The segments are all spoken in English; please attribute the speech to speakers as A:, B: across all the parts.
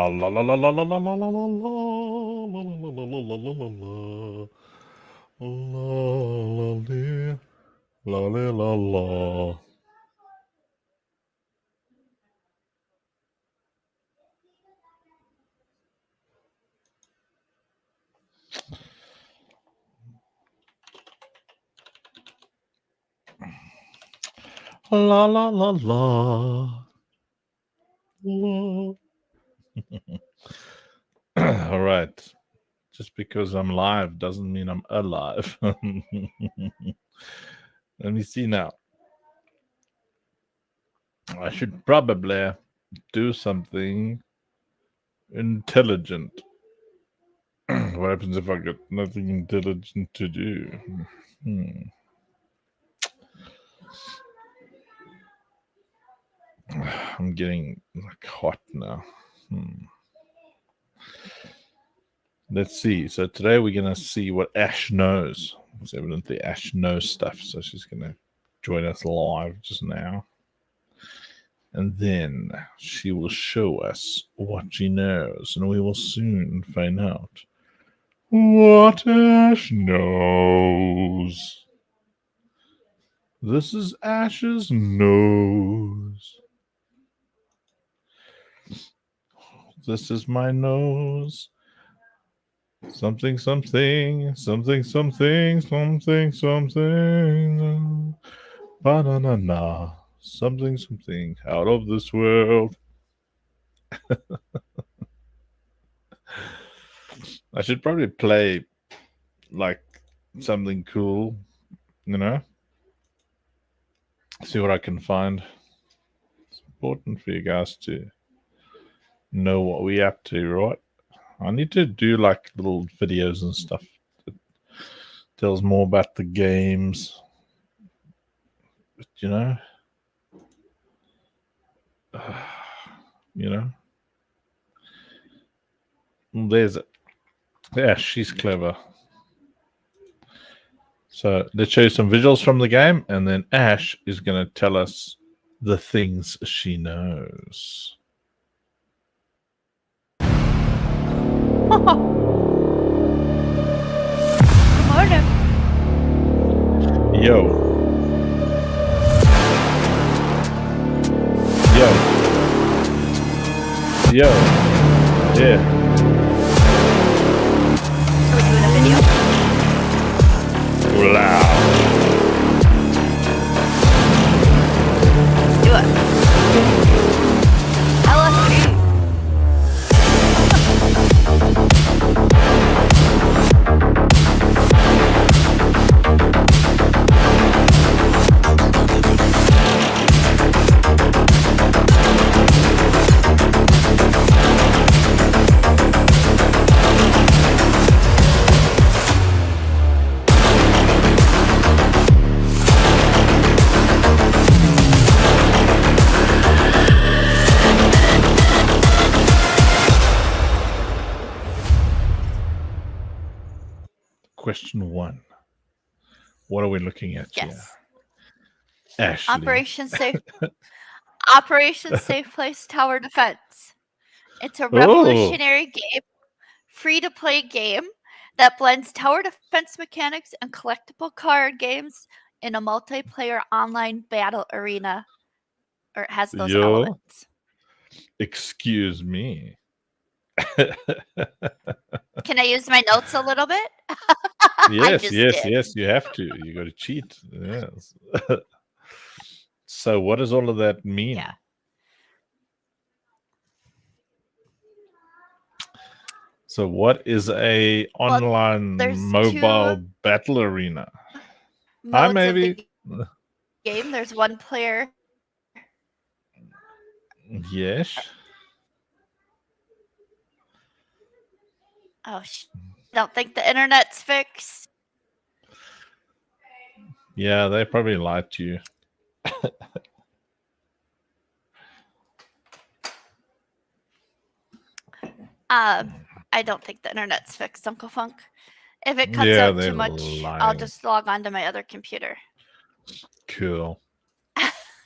A: la la la la la la la la la la la la la la la la la la la la. La la la la. La. All right. Just because I'm live doesn't mean I'm alive. Let me see now. I should probably do something intelligent. What happens if I got nothing intelligent to do? I'm getting like hot now. Let's see. So today we're gonna see what Ash knows. It's evidently Ash knows stuff, so she's gonna join us live just now. And then she will show us what she knows, and we will soon find out what Ash knows. This is Ash's nose. This is my nose. Something, something, something, something, something, something. Ba-na-na-na. Something, something out of this world. I should probably play like something cool, you know? See what I can find. It's important for you guys to know what we're up to, right? I need to do like little videos and stuff that tells more about the games. But, you know? You know? There's it. Yeah, she's clever. So let's show you some visuals from the game, and then Ash is going to tell us the things she knows.
B: Morning.
A: Yo. Yo. Yo. Yeah.
B: Are we doing a video?
A: Loud.
B: Let's do it. LSD.
A: Question 1. What are we looking at here?
B: Yes.
A: Ashley.
B: Operation Safe Place Tower Defense. It's a revolutionary game, free-to-play game that blends tower defense mechanics and collectible card games in a multiplayer online battle arena. Or it has those elements.
A: Excuse me.
B: Can I use my notes a little bit?
A: Yes, you have to. You got to cheat. Yes. So what does all of that mean?
B: Yeah.
A: So what is a online mobile battle arena? Hi, maybe.
B: Game. There's one player.
A: Yes.
B: Oh, don't think the internet's fixed.
A: Yeah, they probably lied to you.
B: I don't think the internet's fixed, Uncle Funk. If it cuts out too much, I'll just log on to my other computer.
A: Cool.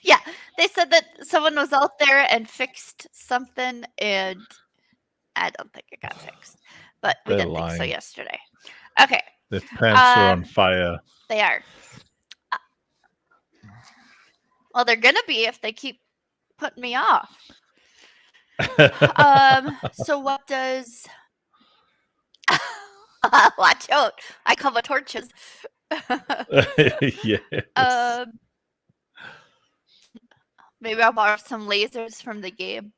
B: Yeah, they said that someone was out there and fixed something, and I don't think it got fixed, but we
A: They're
B: didn't think so
A: lying.
B: yesterday. Okay,
A: Their pants are on
B: Um,
A: fire.
B: they are. Well, they're gonna be if they keep putting me off. So what does? Watch out! I come with torches.
A: Yes.
B: Maybe I'll borrow some lasers from the game.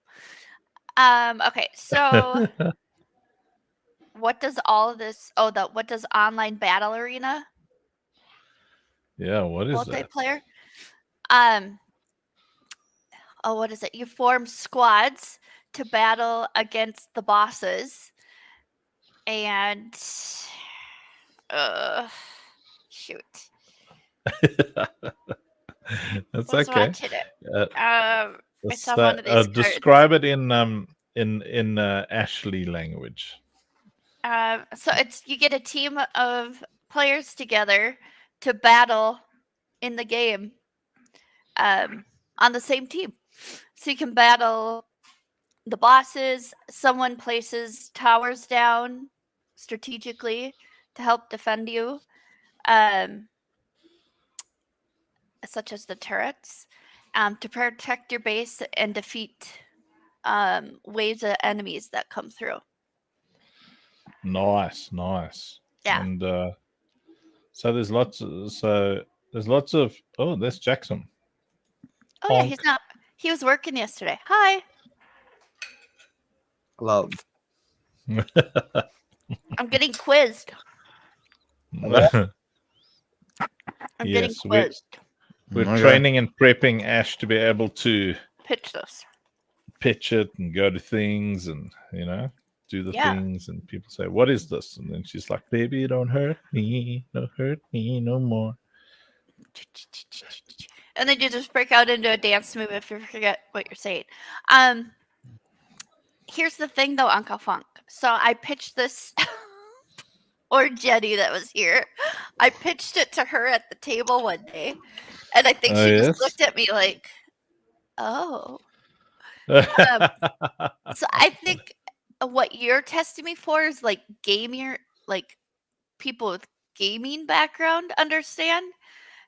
B: Okay, so what does all of this? Oh, what does online battle arena
A: Yeah, what is that?
B: multiplayer? Oh, what is it? You form squads to battle against the bosses, and shoot,
A: That's
B: what's
A: okay.
B: watching it? It's
A: So,
B: on one of these cards.
A: describe it in Ashley language.
B: So it's you get a team of players together to battle in the game on the same team. So you can battle the bosses. Someone places towers down strategically to help defend you, such as the turrets, to protect your base and defeat waves of enemies that come through.
A: Nice.
B: Yeah.
A: And so there's lots of oh, there's Jackson.
B: Oh yeah,
A: Honk.
B: he's not. He was working yesterday. Hi.
C: Hello.
B: I'm getting quizzed. I'm getting
A: Yes,
B: quizzed.
A: we're
C: Okay.
A: training and prepping Ash to be able to
B: Pitch this.
A: pitch it and go to things and do the
B: Yeah.
A: things, and people say, "What is this?" And then she's like, "Baby, don't hurt me no more."
B: And then you just break out into a dance move if you forget what you're saying. Here's the thing though, Uncle Funk. So I pitched this or Jenny that was here. I pitched it to her at the table one day. And I think
A: Oh,
B: she
A: yes?
B: just looked at me like, oh. So I think what you're testing me for is like gamer, like people with gaming background understand,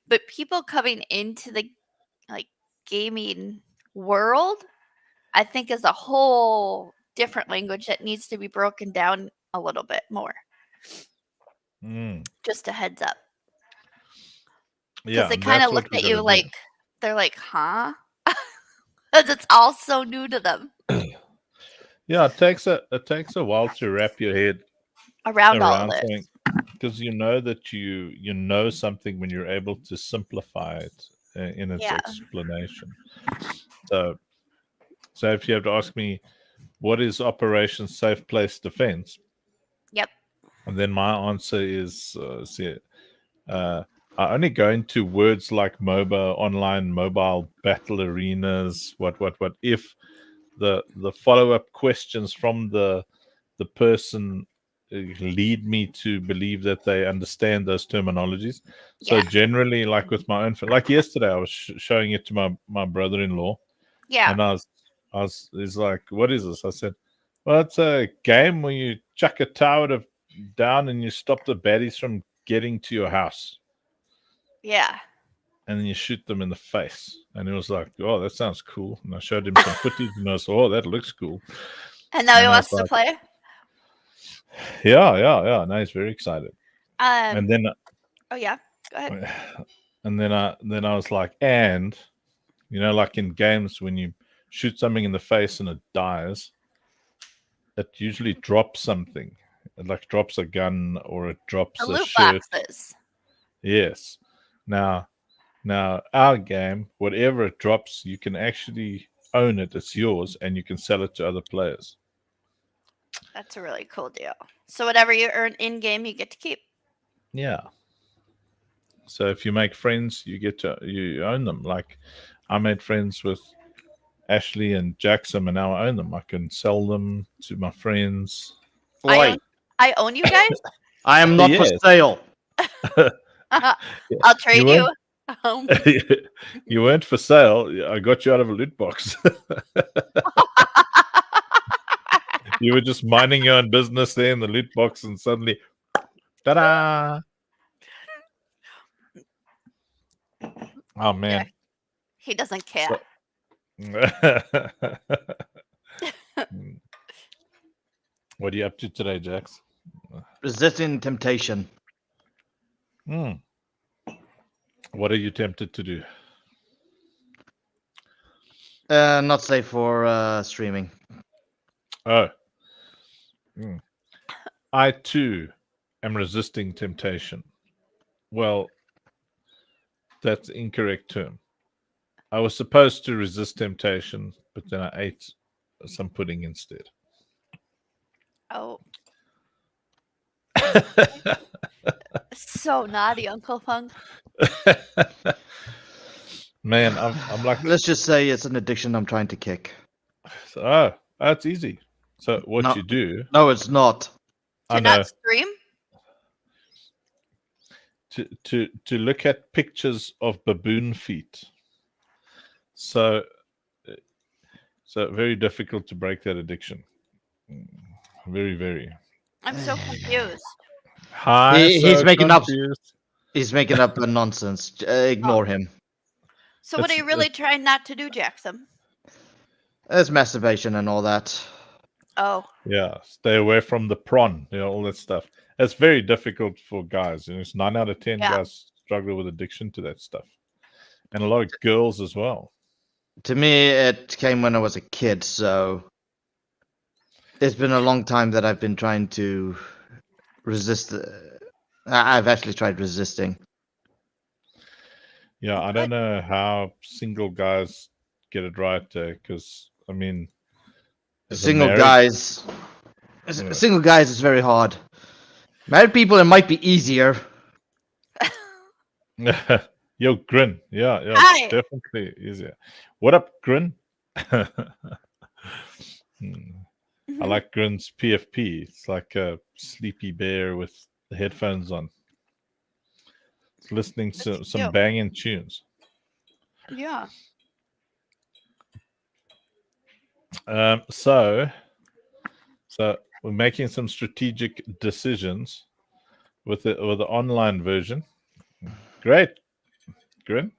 B: but people coming into the like gaming world, I think is a whole different language that needs to be broken down a little bit more. Just a heads up.
A: Yeah,
B: Because they kind of looked at you like they're like, huh? Because it's all so new to them.
A: Yeah, it takes a while to wrap your head
B: Around all of it.
A: something, because you know that you know something when you're able to simplify it in its
B: Yeah.
A: explanation. So if you have to ask me, what is Operation Safe Place Defense?
B: Yep.
A: And then my answer is, I only go into words like online mobile battle arenas. What if the follow-up questions from the person lead me to believe that they understand those terminologies. So
B: Yeah.
A: generally, like with my own, like yesterday, I was showing it to my brother-in-law.
B: Yeah.
A: And he's like, "What is this?" I said, "Well, it's a game where you chuck a tower down and you stop the baddies from getting to your house.
B: Yeah.
A: And then you shoot them in the face." And he was like, "Oh, that sounds cool." And I showed him some footage, and I was, "Oh, that looks cool."
B: And now he wants to play?
A: Yeah. Now he's very excited. And then
B: oh yeah, go ahead.
A: And then I was like, and like in games, when you shoot something in the face and it dies, it usually drops something. It like drops a gun, or it drops
B: The
A: a
B: loot
A: shirt.
B: boxes.
A: Yes. Now our game, whatever it drops, you can actually own it. It's yours, and you can sell it to other players.
B: That's a really cool deal. So whatever you earn in game, you get to keep.
A: Yeah. So if you make friends, you own them. Like I made friends with Ashley and Jackson, and now I own them. I can sell them to my friends.
C: Wait,
B: I own you guys?
C: I am not for
A: Yes.
C: sale.
B: I'll trade you.
A: You weren't for sale. I got you out of a loot box. You were just minding your own business there in the loot box, and suddenly, ta-da! Oh man.
B: He doesn't care.
A: So- What are you up to today, Jax?
C: Resisting temptation.
A: What are you tempted to do?
C: Not safe for streaming.
A: Oh. I too am resisting temptation. Well, that's the incorrect term. I was supposed to resist temptation, but then I ate some pudding instead.
B: Oh. So naughty, Uncle Fung.
A: Man, I'm like,
C: Let's just say it's an addiction I'm trying to kick.
A: oh, that's easy. So what
C: No.
A: you do?
C: No, it's not.
A: I
B: To
A: know.
B: not stream?
A: To look at pictures of baboon feet. So very difficult to break that addiction. Very, very.
B: I'm so confused.
A: Hi,
C: He's making
A: confused.
C: up. He's making up a nonsense. Ignore him.
B: So what are
A: It's-
B: you really trying not to do, Jackson?
C: There's masturbation and all that.
B: Oh.
A: Yeah, stay away from the prawn, all that stuff. It's very difficult for guys. It's 9 out of 10
B: Yeah.
A: guys struggle with addiction to that stuff. And a lot of girls as well.
C: To me, it came when I was a kid, so it's been a long time that I've been trying to resist. I've actually tried resisting.
A: Yeah, I don't know how single guys get it right there, because, I mean... as a
C: Single
A: married-
C: guys.
A: Yeah.
C: Single guys is very hard. Married people, it might be easier.
A: Yo, Grin. Yeah,
B: Hi.
A: it's definitely easier. What up, Grin? I like Grin's PFP. It's like a sleepy bear with the headphones on. It's listening to
B: That's
A: some
B: cute.
A: banging tunes.
B: Yeah.
A: So we're making some strategic decisions with the online version. Great, Grin.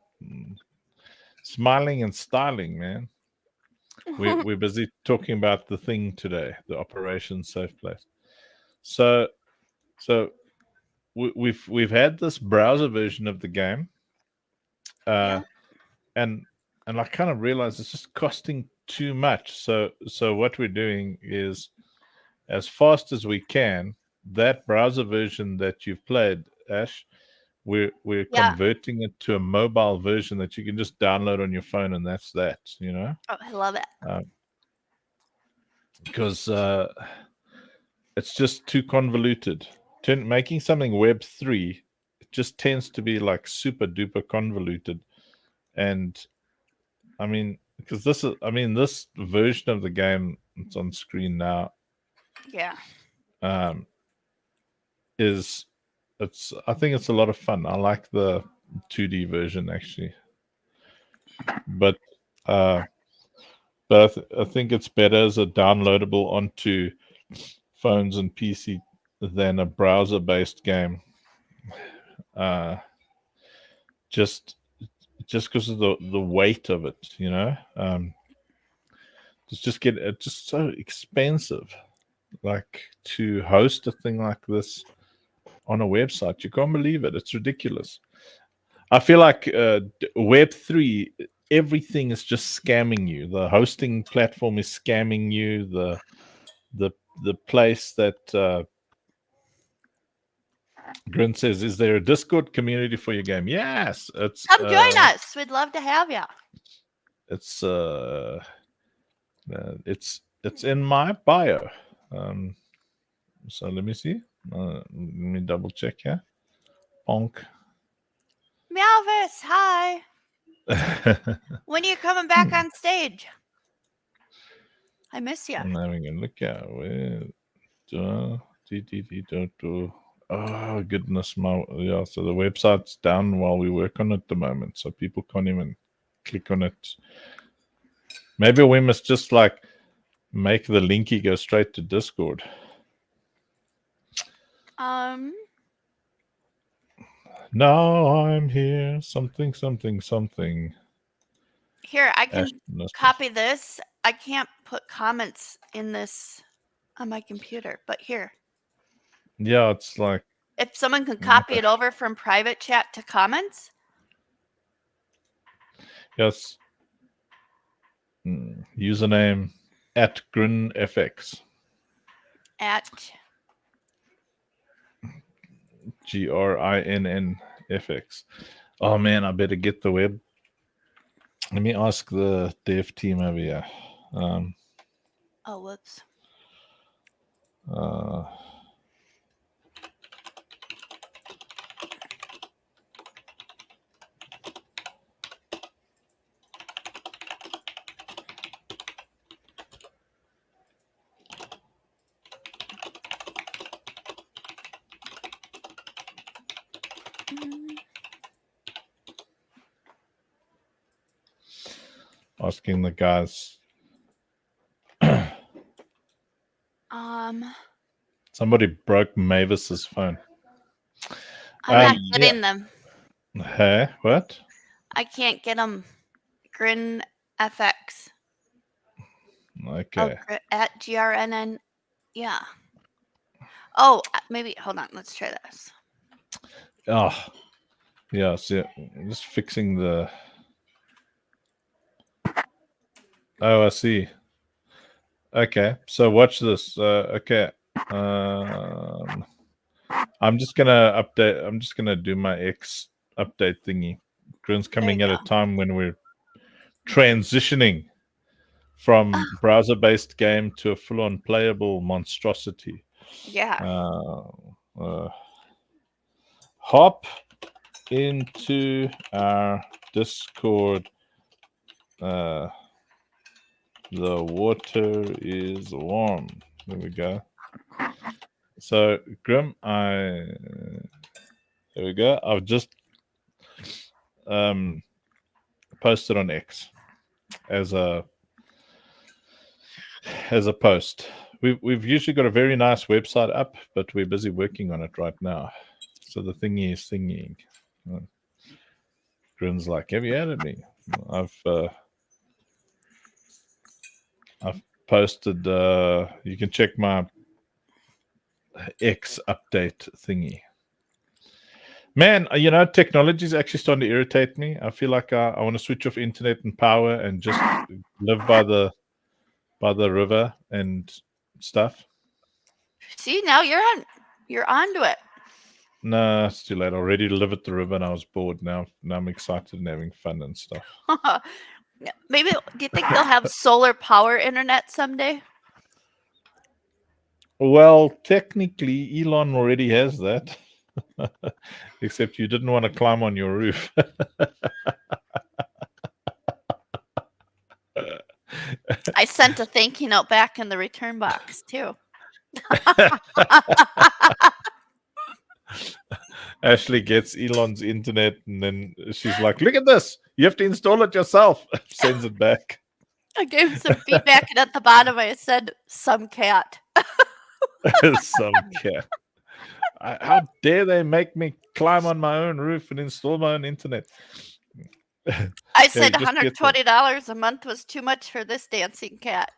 A: Smiling and styling, man. We're busy talking about the thing today, the Operation Safe Place. So we've had this browser version of the game,
B: Yeah.
A: and I kind of realized it's just costing too much. So what we're doing is, as fast as we can, that browser version that you've played, Ash, we're
B: Yeah.
A: converting it to a mobile version that you can just download on your phone, and that's that,
B: Oh, I love it.
A: because it's just too convoluted. Making something Web3, it just tends to be like super duper convoluted. And I mean, because this version of the game, it's on screen now,
B: Yeah.
A: I think it's a lot of fun. I like the 2D version actually, but I think it's better as a downloadable onto phones and PC than a browser-based game. Just because of the weight of it, it's just so expensive. Like, to host a thing like this on a website, you can't believe it. It's ridiculous. I feel like Web3, everything is just scamming you. The hosting platform is scamming you. The place that Grin says, is there a Discord community for your game? Yes, it's
B: Come join us. We'd love to have you.
A: It's in my bio. So let me see. Let me double check here. Bonk.
B: Meowvis, hi. When are you coming back on stage? I miss you.
A: I'm having a look at where. Oh goodness, yeah. So the website's down while we work on it at the moment, so people can't even click on it. Maybe we must just make the linky go straight to Discord. Now I'm here. Something.
B: Here, I can
A: Ash-
B: copy this. I can't put comments in this on my computer, but here.
A: Yeah, it's like
B: If someone can copy it over from private chat to comments.
A: yes. Username at GrinFX.
B: At
A: GRINNFX. Oh man, I better get the web. Let me ask the dev team over here.
B: oh, whoops.
A: Asking the guys. Somebody broke Mavis's phone.
B: I'm not getting them.
A: Hey, what?
B: I can't get them. Grin FX.
A: Okay.
B: Oh, at GRNN. Yeah. Oh, maybe. Hold on. Let's try this.
A: Oh, yeah. So I'm just fixing the. Oh, I see. Okay, so watch this. Okay. I'm just gonna update. I'm just gonna do my X update thingy. Grin's coming at a time when we're transitioning from browser-based game to a full-on playable monstrosity.
B: Yeah.
A: Hop into our Discord. The water is warm. There we go. So Grim, there we go. I've just posted on X as a post. We've usually got a very nice website up, but we're busy working on it right now. So the thingy is thingying. Grin's like, have you added me? I've posted. You can check my X update thingy. Man, technology is actually starting to irritate me. I feel like I want to switch off internet and power and just live by the river and stuff.
B: See, now you're onto it.
A: No, it's too late. I already live at the river and I was bored. Now I'm excited and having fun and stuff.
B: Maybe, do you think they'll have solar power internet someday?
A: Well, technically, Elon already has that. Except you didn't want to climb on your roof.
B: I sent a thank you note back in the return box, too.
A: Ashley gets Elon's internet and then she's like, look at this. You have to install it yourself. Sends it back.
B: I gave him some feedback, and at the bottom I said, some cat.
A: Some cat. How dare they make me climb on my own roof and install my own internet?
B: I said $120 a month was too much for this dancing cat.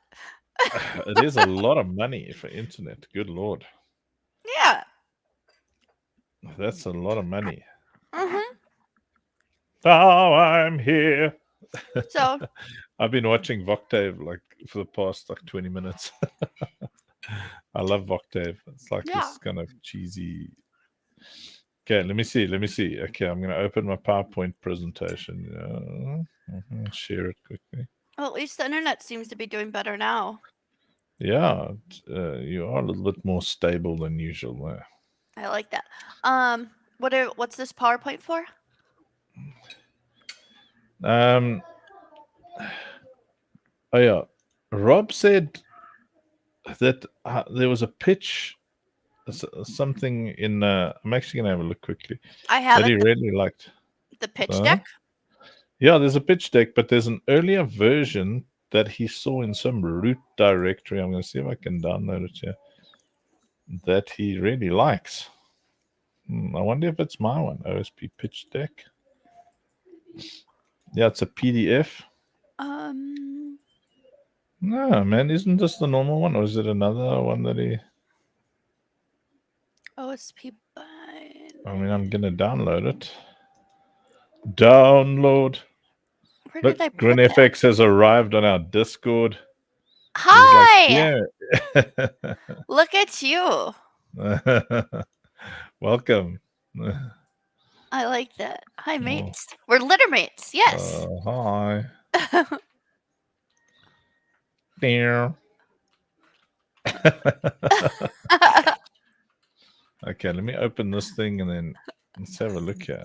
A: It is a lot of money for internet. Good Lord.
B: Yeah.
A: That's a lot of money.
B: Mm-hmm.
A: Oh, I'm here.
B: So
A: I've been watching Voctave like for the past 20 minutes. I love Voctave. It's like this kind of cheesy. Okay, let me see. Okay, I'm going to open my PowerPoint presentation. Share it quickly.
B: Well, at least the internet seems to be doing better now.
A: Yeah, you are a little bit more stable than usual there.
B: I like that. What's this PowerPoint for?
A: Oh yeah, Rob said that there was a pitch, something in. I'm actually gonna have a look quickly.
B: I have
A: that he really liked
B: the pitch deck.
A: Yeah, there's a pitch deck, but there's an earlier version that he saw in some root directory. I'm going to see if I can download it here. That he really likes. I wonder if it's my one. OSP pitch deck. Yeah, it's a PDF. No, man, isn't this the normal one, or is it another one that he?
B: OSP bind.
A: I mean, I'm gonna download it. Download.
B: Where
A: Look,
B: did I put
A: Grin
B: that?
A: FX has arrived on our Discord. He's
B: Hi!
A: like, yeah.
B: Look at you.
A: Welcome.
B: I like that. Hi, mates. We're litter mates. Yes.
A: Hi. There. Okay, let me open this thing and then let's have a look here.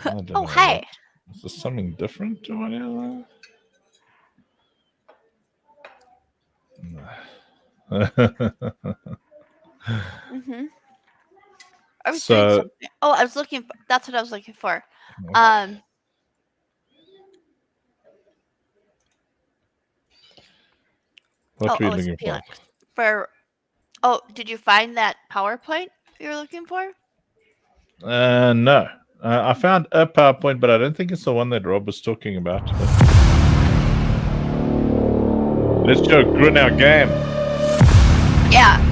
A: I don't know
B: hi.
A: Is this something different or whatever?
B: Mm-hmm. I was
A: So-
B: doing something. Oh, I was looking. That's what I was looking for.
A: What were you
B: it's
A: looking for?
B: Felix. For. Oh, did you find that PowerPoint you were looking for?
A: No. I found a PowerPoint, but I don't think it's the one that Rob was talking about. Let's show Grin our game.
B: Yeah.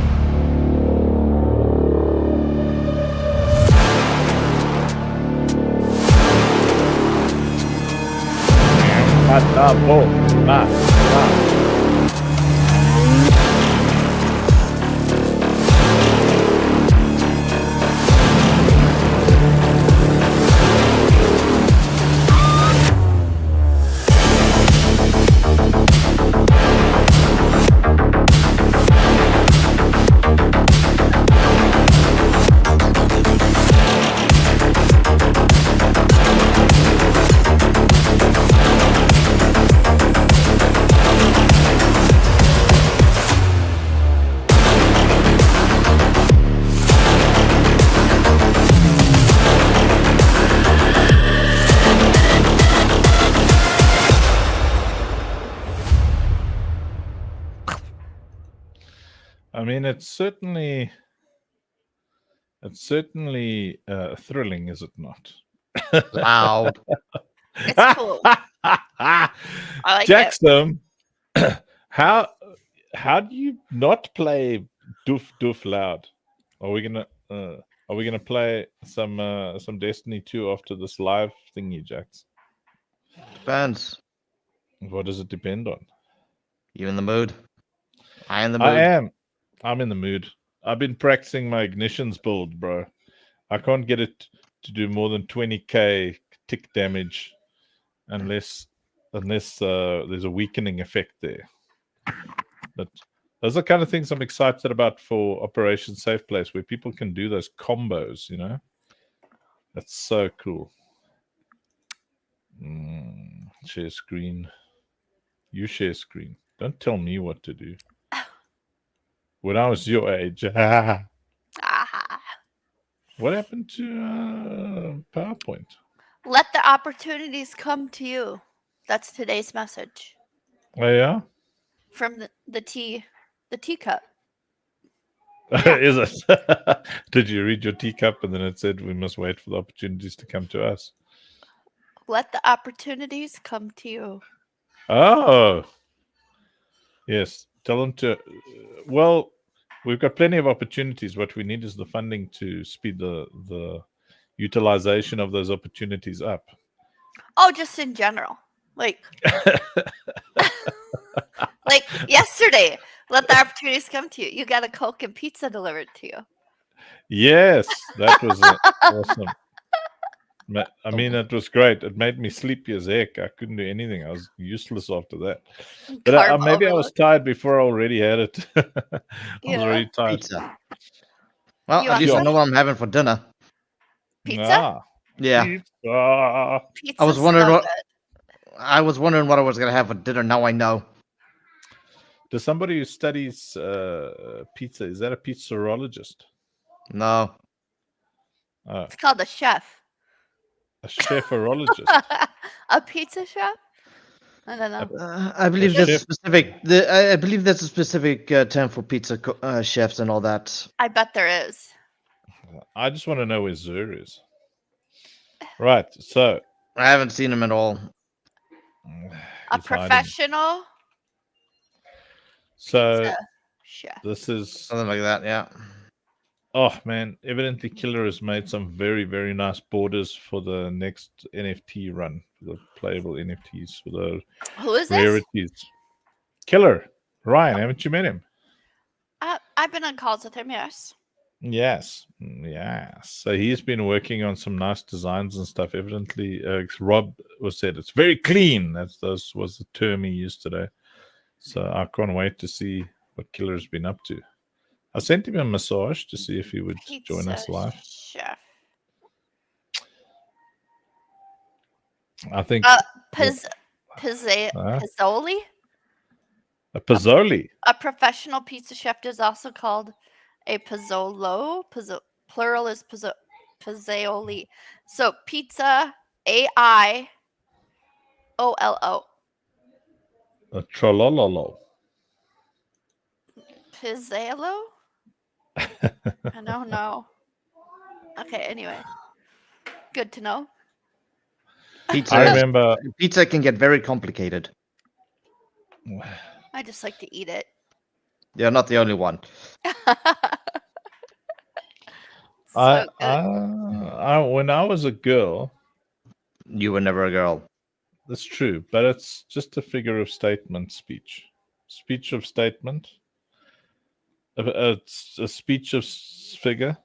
A: I mean, it's certainly thrilling, is it not?
C: Loud.
B: It's cool. I like it.
A: Jackson, how do you not play doof loud? Are we gonna play some Destiny 2 after this live thingy, Jax?
C: Depends.
A: What does it depend on?
C: You in the mood? I in the mood?
A: I am. I'm in the mood. I've been practicing my ignitions build, bro. I can't get it to do more than 20k tick damage unless there's a weakening effect there. But those are the kind of things I'm excited about for Operation Safe Place, where people can do those combos, you know? That's so cool. Share screen. You share screen. Don't tell me what to do. When I was your age. What happened to PowerPoint?
B: Let the opportunities come to you. That's today's message
A: Oh, yeah?
B: from the teacup.
A: Is it? Did you read your teacup and then it said we must wait for the opportunities to come to us?
B: Let the opportunities come to you.
A: Oh. Yes. Tell them to. Well, we've got plenty of opportunities. What we need is the funding to speed the utilization of those opportunities up.
B: Oh, just in general. Like yesterday. Let the opportunities come to you. You got a Coke and pizza delivered to you.
A: Yes, that was awesome. I mean, it was great. It made me sleepy as heck. I couldn't do anything. I was useless after that. But maybe I was tired before I already had it. I was already tired.
C: Pizza. Well,
B: You
C: at least I
B: want
C: know what I'm having for dinner.
B: Pizza?
A: Ah,
C: Yeah.
A: pizza.
B: Pizza's
C: I was wondering
B: so
C: what
B: good.
C: I was wondering what I was gonna have for dinner. Now I know.
A: Does somebody who studies pizza, is that a pizzerologist?
C: No.
B: It's called a chef.
A: A cheferologist?
B: A pizza chef? I don't know.
C: I believe there's a
A: chef-
C: specific. I believe there's a specific term for pizza chefs and all that.
B: I bet there is.
A: I just want to know where Zur is. Right, so
C: I haven't seen him at all.
B: A
A: he's hiding.
B: professional
A: So
B: pizza chef.
A: this is
C: Something like that. Yeah.
A: oh man, evidently Killer has made some very, very nice borders for the next NFT run, for the playable NFTs, for the
B: Who is this?
A: rarities. Killer, Ryan, haven't you met him?
B: I've been on calls with him, yes.
A: Yes. So he's been working on some nice designs and stuff. Evidently, Rob was said it's very clean. That was the term he used today. So I can't wait to see what Killer has been up to. I sent him a massage to see if he would join us
B: Pizza
A: live.
B: chef.
A: I think
B: Pizzoli?
A: a Pizzoli.
B: A professional pizza chef is also called a pizzolo. Plural is pizzaioli. So pizza, AIOLO.
A: A Trolololo.
B: Pizzalo? I don't know. Okay, anyway. Good to know.
C: Pizza.
A: I remember.
C: Pizza can get very complicated.
B: I just like to eat it.
C: You're not the only one.
B: So good.
A: When I was a girl,
C: You were never a girl.
A: that's true, but it's just a figure of statement speech. Speech of statement. It's a speech of figure.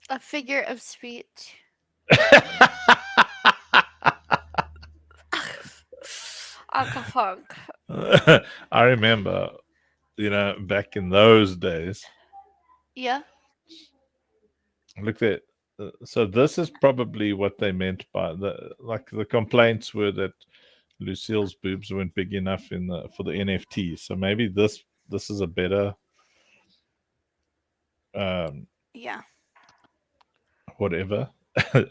B: A figure of speech. Uncle Funk.
A: I remember, back in those days.
B: Yeah.
A: Look at so this is probably what they meant by the complaints were that Lucille's boobs weren't big enough for the NFT. So maybe this is a better
B: Yeah.
A: whatever. I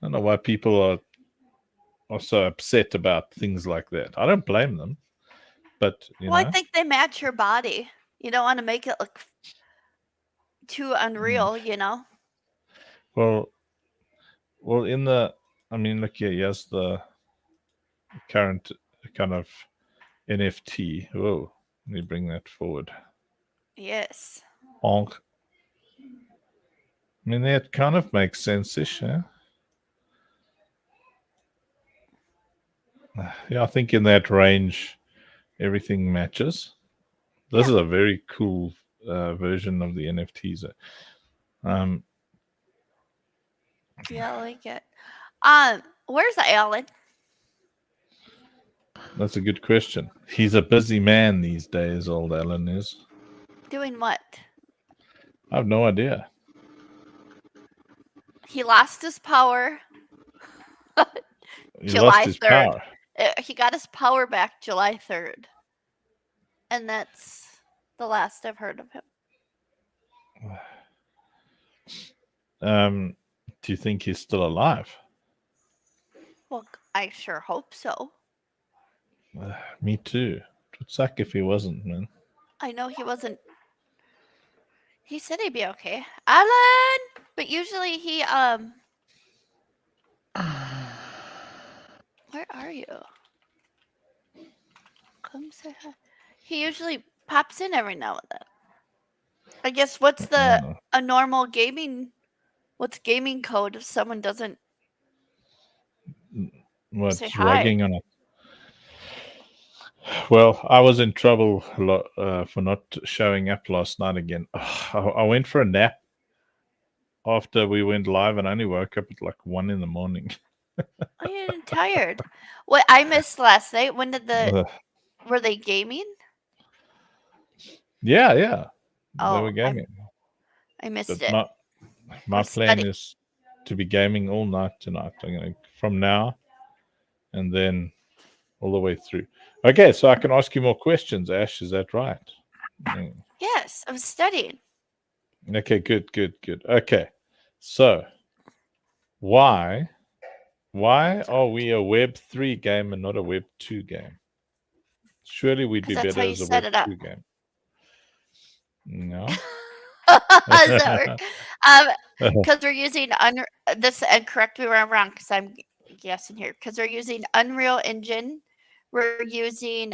A: don't know why people are so upset about things like that. I don't blame them, but
B: I think they match your body. You don't want to make it look too unreal,
A: Well, look here. Yes, the current kind of NFT. Whoa, let me bring that forward.
B: Yes.
A: Honk. I mean, that kind of makes sense-ish, yeah? Yeah, I think in that range, everything matches. This is a very cool version of the NFTs.
B: Yeah, I like it. Where's Alan?
A: That's a good question. He's a busy man these days, old Alan is.
B: Doing what?
A: I have no idea.
B: He lost his power.
A: He
B: July
A: lost his
B: 3rd.
A: power.
B: He got his power back July 3rd. And that's the last I've heard of him.
A: Do you think he's still alive?
B: Well, I sure hope so.
A: Me too. It would suck if he wasn't, man.
B: I know he wasn't. He said he'd be okay. Alan! But usually he, where are you? Come say hi. He usually pops in every now and then. I guess what's a normal gaming code if someone doesn't
A: What's
B: say hi?
A: ragging on it? Well, I was in trouble a lot for not showing up last night again. I went for a nap after we went live and I only woke up at like 1 a.m.
B: Oh, you're tired. What I missed last night. When did were they gaming?
A: Yeah. They
B: Oh,
A: were gaming.
B: I missed
A: But
B: it.
A: my plan is to be gaming all night tonight. I'm gonna from now and then all the way through. Okay, so I can ask you more questions, Ash. Is that right? Mm.
B: Yes, I'm studying.
A: Okay, good. Okay, so why are we a Web 3 game and not a Web 2 game? Surely we'd be
B: 'Cause that's
A: better
B: how you
A: as a
B: set
A: Web
B: it up.
A: 2 game. No.
B: Does that work? Because we're using this, and correct me where I'm wrong, because I'm guessing here. Because we're using Unreal Engine, we're using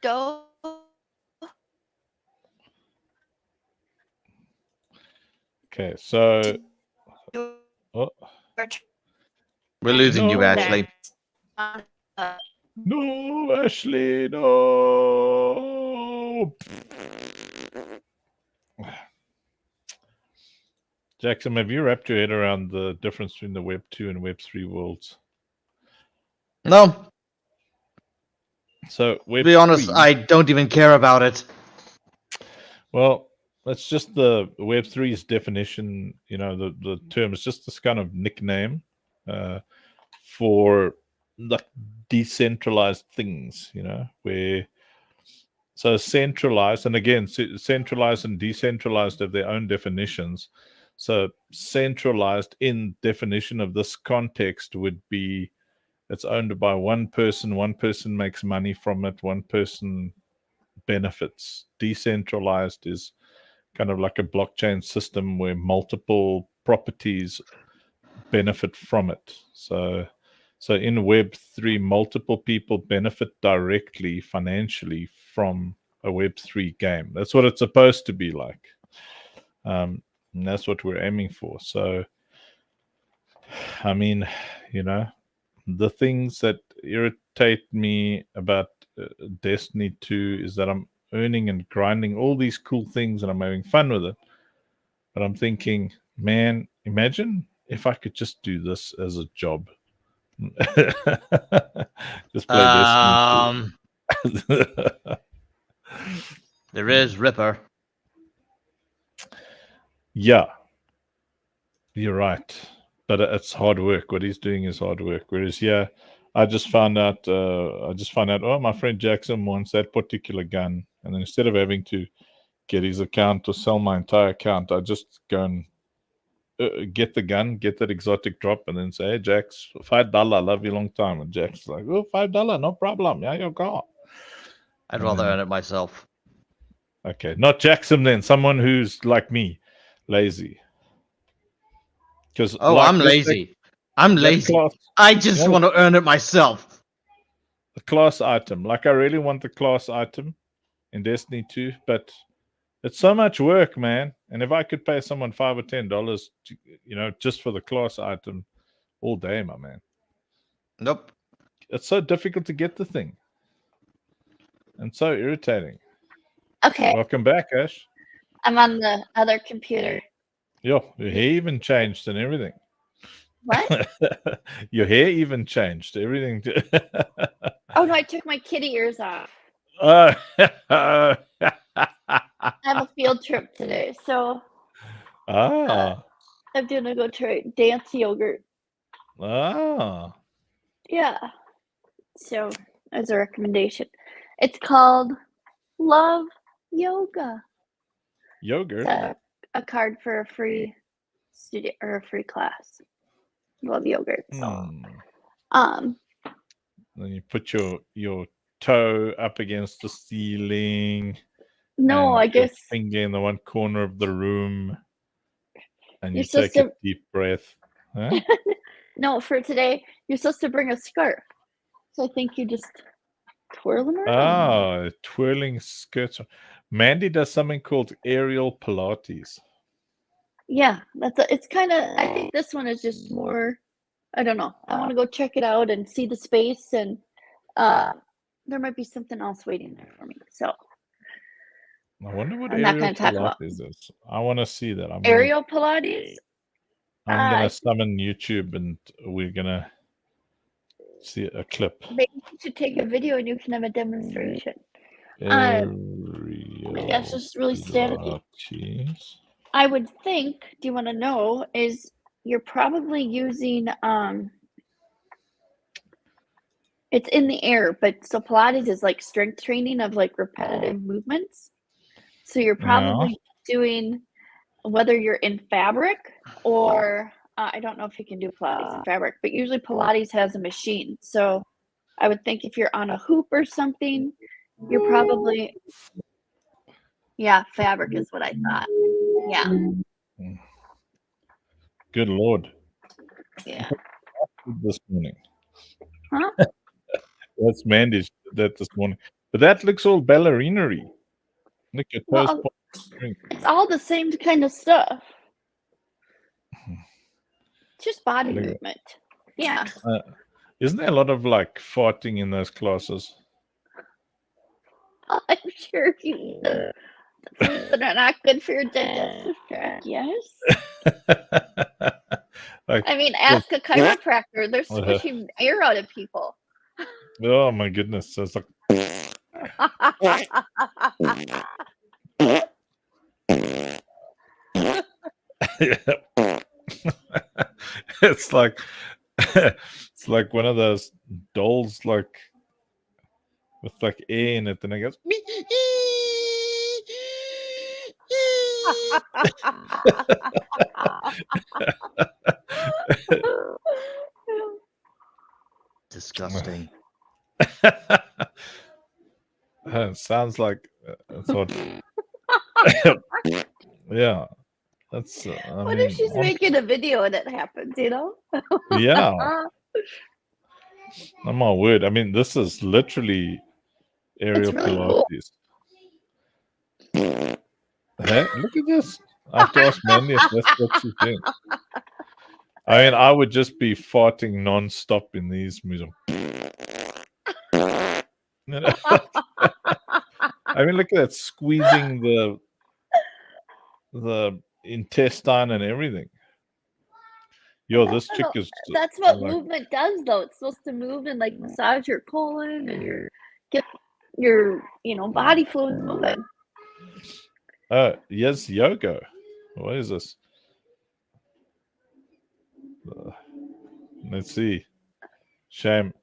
B: Crypto.
A: Okay, so oh,
C: We're losing you,
A: No.
C: Ashley.
A: no, Ashley, no. Jackson, have you wrapped your head around the difference between the Web 2 and Web 3 worlds?
C: No,
A: So
C: to
A: Web
C: be honest,
A: 3,
C: I don't even care about it.
A: well, that's just the Web 3's definition. You know, the term is just this kind of nickname for like decentralized things. You know, where so centralized, and again, centralized and decentralized have their own definitions. So centralized in definition of this context would be it's owned by one person makes money from it, one person benefits. Decentralized is kind of like a blockchain system where multiple properties benefit from it. So in Web3, multiple people benefit directly financially from a Web3 game. That's what it's supposed to be like. And that's what we're aiming for. So, I mean, you know, the things that irritate me about Destiny 2 is that I'm earning and grinding all these cool things and I'm having fun with it. But I'm thinking, man, imagine if I could just do this as a job. Just play Destiny 2.
C: There is Ripper.
A: Yeah, you're right. But it's hard work. What he's doing is hard work. Whereas here, I just found out. Oh, my friend Jackson wants that particular gun, and then instead of having to get his account or sell my entire account, I just go and get the gun, get that exotic drop, and then say, "Hey, Jax, $5. Love you long time." And Jax is like, "Oh, $5, no problem. Yeah, you go."
C: I'd rather earn it myself.
A: Okay, not Jackson then. Someone who's like me, lazy. Because
C: I'm lazy. I'm lazy. I just want to earn it myself.
A: The class item. Like, I really want the class item in Destiny 2, but it's so much work, man. And if I could pay someone $5 or $10, just for the class item all day, my man.
C: Nope.
A: It's so difficult to get the thing. And so irritating.
B: Okay.
A: Welcome back, Ash.
B: I'm on the other computer.
A: Yo, your hair even changed and everything.
B: What?
A: Your hair even changed. Everything.
B: Oh no, I took my kitty ears off.
A: I
B: I have a field trip today, so I'm gonna go try dance yogurt. Yeah. So as a recommendation, it's called Love Yoga.
A: Yogurt.
B: It's a card for a free studio or a free class. Love Yogurt. So,
A: Then you put your toe up against the ceiling.
B: No, I guess
A: finger in the one corner of the room, and you
B: you're
A: take a deep breath. Huh?
B: No, for today you're supposed to bring a scarf. So I think you just twirl them around.
A: Oh, twirling skirts. Mandy does something called aerial Pilates.
B: Yeah, it's kind of. I think this one is just more. I don't know. I want to go check it out and see the space, and there might be something else waiting there for me. So
A: I wonder what
B: I'm not
A: aerial
B: going to talk about
A: Pilates is. I want to see that.
B: aerial Pilates.
A: I'm gonna summon YouTube, and we're gonna see a clip.
B: Maybe you should take a video, and you can have a demonstration.
A: Aerial
B: I guess just really standing.
A: Pilates.
B: I would think. Do you want to know? Is you're probably using It's in the air, but so Pilates is like strength training of like repetitive movements. So you're probably doing, whether you're in fabric or I don't know if you can do Pilates in fabric, but usually Pilates has a machine. So I would think if you're on a hoop or something, you're probably, yeah, fabric is what I thought. Yeah.
A: Good Lord.
B: Yeah.
A: This morning.
B: Huh?
A: That's Mandy's that this morning. But that looks all ballerina-y. Look at those.
B: Well, it's all the same kind of stuff. It's just body movement. Yeah.
A: Isn't there a lot of like farting in those classes?
B: I'm sure you things that are not good for your digestive tract. Yes.
A: Like,
B: I mean, ask a chiropractor. They're squishing air out of people.
A: oh my goodness. So it's like it's like it's like one of those dolls like with like air in it, and it goes
C: Disgusting.
A: It sounds like that's what yeah, that's I
B: What
A: mean,
B: if she's making a video and it happens, you know?
A: yeah. Oh my word. I mean, this is literally aerial
B: really
A: Pilates. Hey, look at this. I have to ask Mandy if that's what she's doing. I mean, I would just be farting non-stop in these moves. I mean, look at that, squeezing the intestine and everything. Yo, this chick is.
B: That's what movement does, though. It's supposed to move and like massage your colon and get your body fluids moving.
A: Yes, yoga. What is this? Let's see. Shame.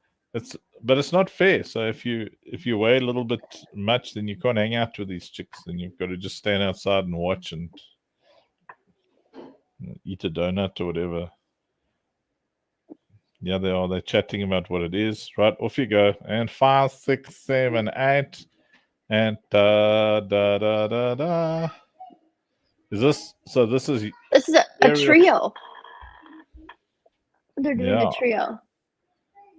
A: But it's not fair. So if you weigh a little bit much, then you can't hang out with these chicks. Then you've got to just stand outside and watch and eat a donut or whatever. Yeah, they are. They're chatting about what it is. Right, off you go. And 5, 6, 7, 8, and da da da da da. Is this so? This is
B: a trio. They're doing a trio.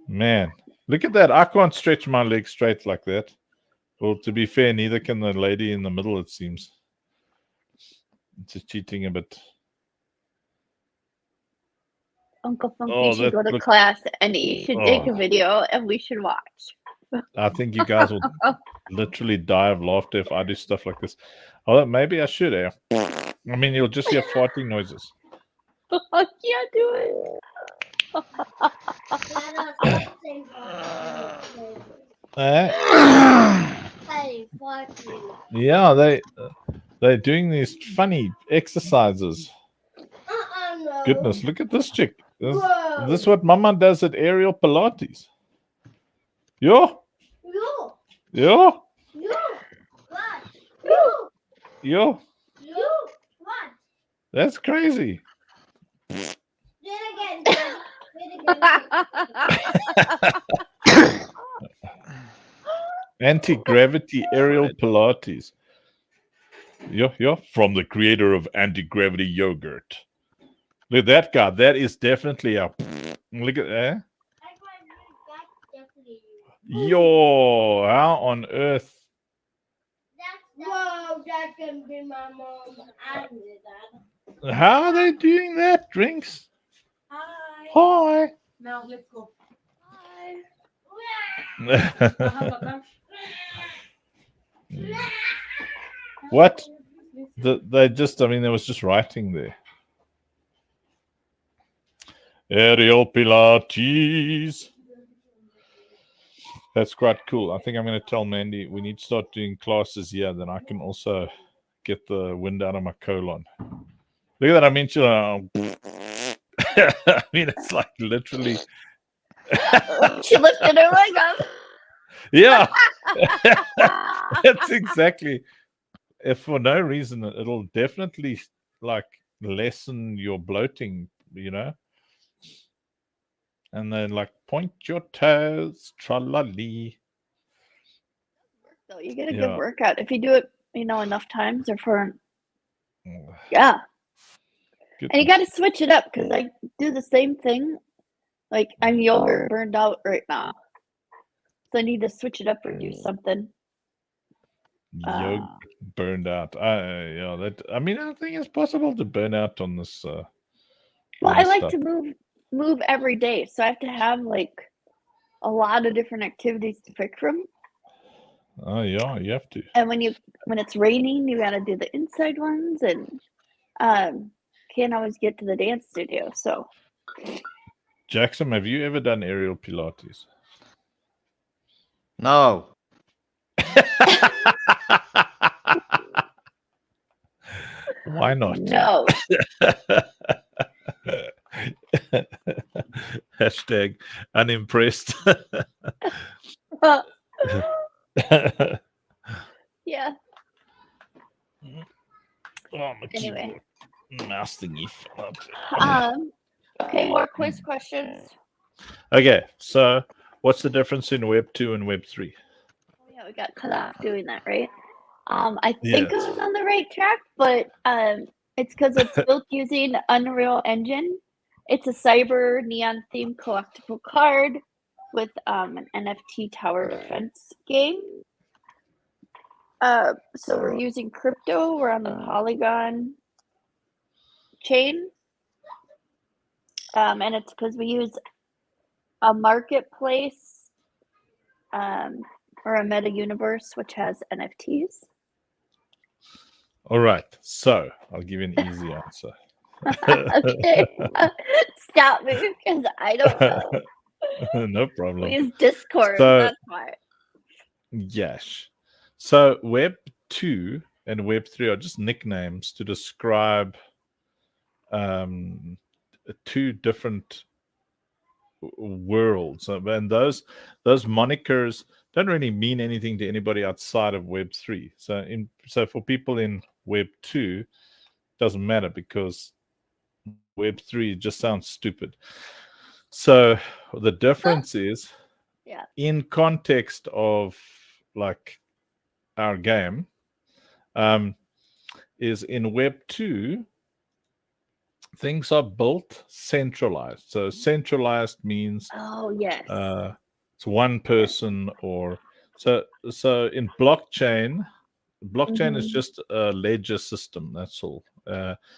A: Man, look at that. I can't stretch my legs straight like that. Well, to be fair, neither can the lady in the middle, it seems. It's just cheating a bit.
B: Uncle Funky should go to class and he should take a video and we should watch.
A: I think you guys will literally die of laughter if I do stuff like this. Although maybe I should, I mean, you'll just hear farting noises.
B: I can't do it.
A: Yeah, they're doing these funny exercises.
D: No.
A: Goodness, look at this chick. This is what Mama does at aerial Pilates. Yo.
D: Yo.
A: Yo.
D: Yo. What? Yo.
A: Yo.
D: Yo. What?
A: That's crazy.
D: Do it again. Do it again.
A: Anti-gravity aerial Pilates. Yo. From the creator of anti-gravity yogurt. Look at that guy. That is definitely a. Look at that. Yo, how on earth?
D: Whoa, that can be my mom. I knew that.
A: How are they doing that? Drinks? Hi.
D: Now let's go.
A: What? They just, I mean, there was just writing there. Aerial Pilates. That's quite cool. I think I'm going to tell Mandy we need to start doing classes here. Then I can also get the wind out of my colon. Look at that. I mean, I mean, it's like literally
B: She lifted her leg up.
A: Yeah, that's exactly. If for no reason, it'll definitely like lessen your bloating, And then like point your toes, tralali.
B: So you get a
A: Yeah.
B: good workout if you do it, enough times or for yeah. And you got to switch it up because I do the same thing. Like I'm yogurt burned out right now, so I need to switch it up or do something.
A: Yogurt burned out. I mean, I think it's possible to burn out on this.
B: Well,
A: on
B: I
A: this
B: like
A: stuff.
B: to move every day, so I have to have like a lot of different activities to pick from.
A: Oh yeah, you have to.
B: And when it's raining, you got to do the inside ones, and can't always get to the dance studio. So,
A: Jackson, have you ever done aerial Pilates?
C: No.
A: Why not?
B: no.
A: Hashtag unimpressed.
B: Yeah.
A: Oh, my
B: Anyway.
A: keyboard. Mouse thingy fell out.
B: Okay, more quiz questions.
A: Okay, so what's the difference in Web 2 and Web 3?
B: Oh, yeah, we got cut off doing that, right? I think
A: Yes.
B: I was on the right track, but it's because it's built using Unreal Engine. It's a cyber neon themed collectible card with an NFT tower defense game. So we're using crypto. We're on the Polygon chain. And it's because we use a marketplace or a meta universe which has NFTs.
A: All right, so I'll give you an easy answer.
B: Okay. Stop me because I don't know.
A: No problem.
B: We use Discord.
A: So-
B: That's why.
A: Yes. So Web 2 and Web 3 are just nicknames to describe two different worlds. And those monikers don't really mean anything to anybody outside of Web 3. So for people in Web 2, it doesn't matter because Web 3 just sounds stupid. So the difference is
B: Yeah.
A: in context of like our game, is in Web 2, things are built centralized. So centralized means
B: Oh yes.
A: it's one person or so in blockchain is just a ledger system, that's all.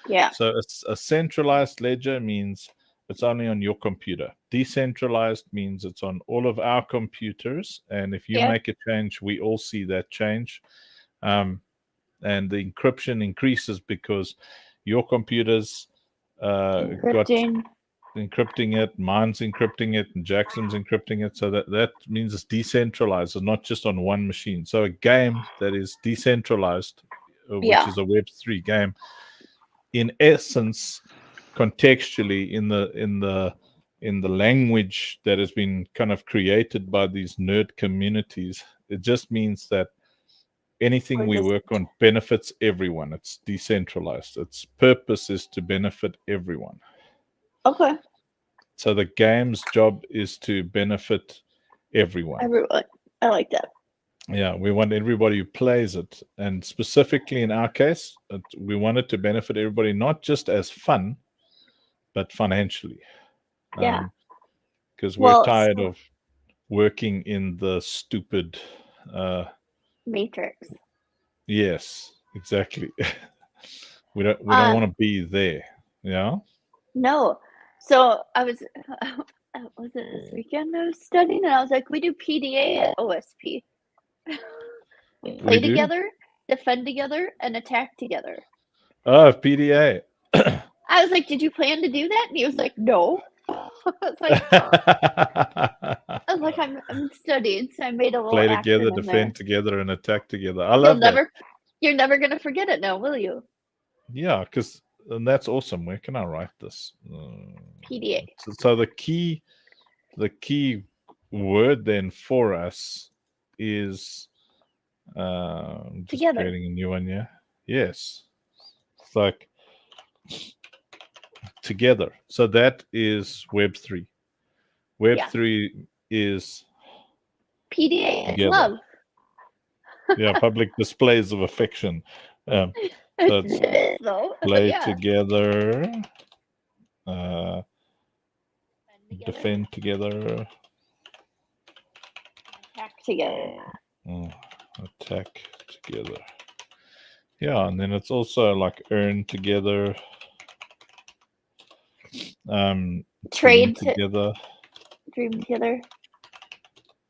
B: Yeah.
A: So it's a centralized ledger means it's only on your computer. Decentralized means it's on all of our computers, and if you
B: Yeah.
A: make a change, we all see that change. And the encryption increases because your computers got encrypting it, mine's encrypting it, and Jackson's encrypting it. So that means it's decentralized. It's not just on one machine. So a game that is decentralized, which is a Web 3 game, in essence, contextually, in the language that has been kind of created by these nerd communities, it just means that anything we work on benefits everyone. It's decentralized. Its purpose is to benefit everyone.
B: Okay.
A: So the game's job is to benefit everyone.
B: Everyone. I like that.
A: Yeah, we want everybody who plays it. And specifically in our case, we want it to benefit everybody, not just as fun, but financially.
B: Yeah.
A: Because we're tired of working in the stupid
B: Matrix.
A: Yes, exactly. we don't want to be there. Yeah.
B: No. So I was it this weekend I was studying and I was like, we do PDA at OSP. We play together, defend together, and attack together.
A: Oh, PDA.
B: I was like, did you plan to do that? And he was like, no. I was like, I'm studying, so I made a little
A: play together,
B: acronym
A: defend
B: there.
A: together, and attack together. I love that.
B: You're never gonna forget it now, will you?
A: Yeah, and that's awesome. Where can I write this?
B: PDA.
A: So the key the key word then for us is just
B: Together.
A: creating a new one. Yeah. Yes. It's like together. So that is Web3. Web3 is
B: PDA is
A: Together.
B: love.
A: yeah, public displays of affection. So it's
B: So,
A: play
B: yeah.
A: together,
B: Together.
A: defend together,
B: Attack together.
A: attack together. Yeah, and then it's also like earn together,
B: Trade
A: dream together.
B: dream together.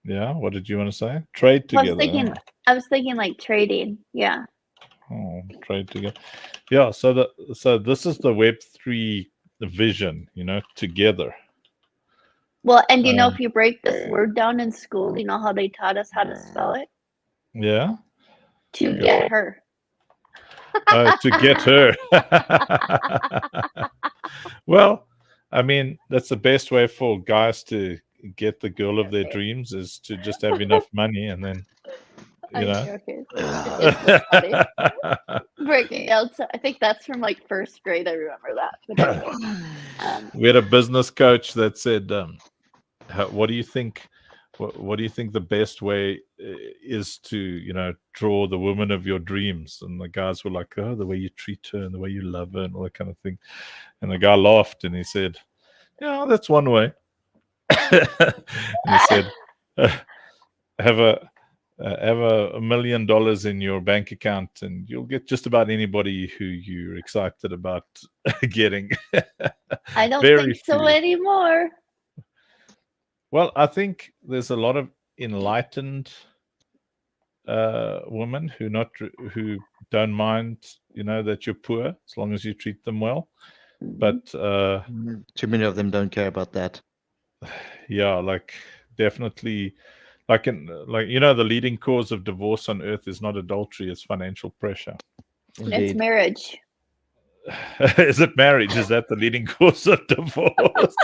A: Yeah, what did you want to say? Trade together.
B: I was thinking like trading. Yeah.
A: Trade together. Yeah, so this is the Web3 vision, together.
B: Well, and if you break this word down in school, you know how they taught us how to spell it?
A: Yeah.
B: To get her.
A: To get her. Well, I mean, that's the best way for guys to get the girl of their dreams is to just have enough money and then,
B: Okay. It's just funny. Breaking down. I think that's from like first grade. I remember that. But anyway,
A: we had a business coach that said, what do you think? What do you think the best way is to, draw the woman of your dreams? And the guys were like, oh, the way you treat her and the way you love her and all that kind of thing. And the guy laughed and he said, yeah, that's one way. And he said, have a $1 million in your bank account and you'll get just about anybody who you're excited about getting.
B: I don't
A: Very
B: think so
A: few.
B: anymore.
A: Well, I think there's a lot of enlightened women who don't mind, that you're poor as long as you treat them well. But
C: too many of them don't care about that.
A: Yeah, like definitely, like the leading cause of divorce on earth is not adultery; it's financial pressure.
B: It's
C: Indeed.
B: marriage.
A: Is it marriage? Is that the leading cause of divorce?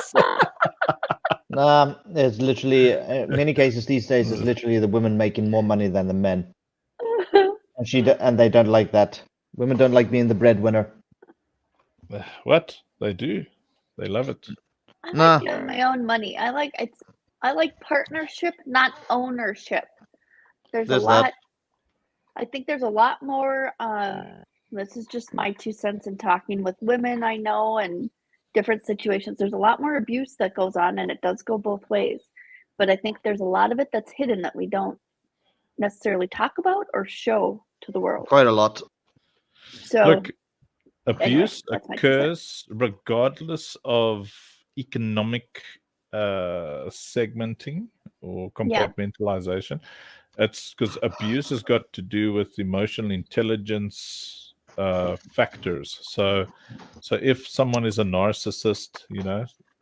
C: It's literally in many cases these days. It's literally the women making more money than the men, and they don't like that. Women don't like being the breadwinner.
A: What? They do. They love it.
B: I
C: Nah.
B: like doing my own money. I like partnership, not ownership. There's a
C: There's
B: lot.
C: that.
B: I think there's a lot more. This is just my 2 cents in talking with women I know and different situations. There's a lot more abuse that goes on, and it does go both ways. But I think there's a lot of it that's hidden that we don't necessarily talk about or show to the world.
C: Quite a lot.
B: So
A: Look, abuse
B: that's my 2
A: occurs regardless of economic segmenting or compartmentalization. It's because abuse has got to do with emotional intelligence factors. So if someone is a narcissist,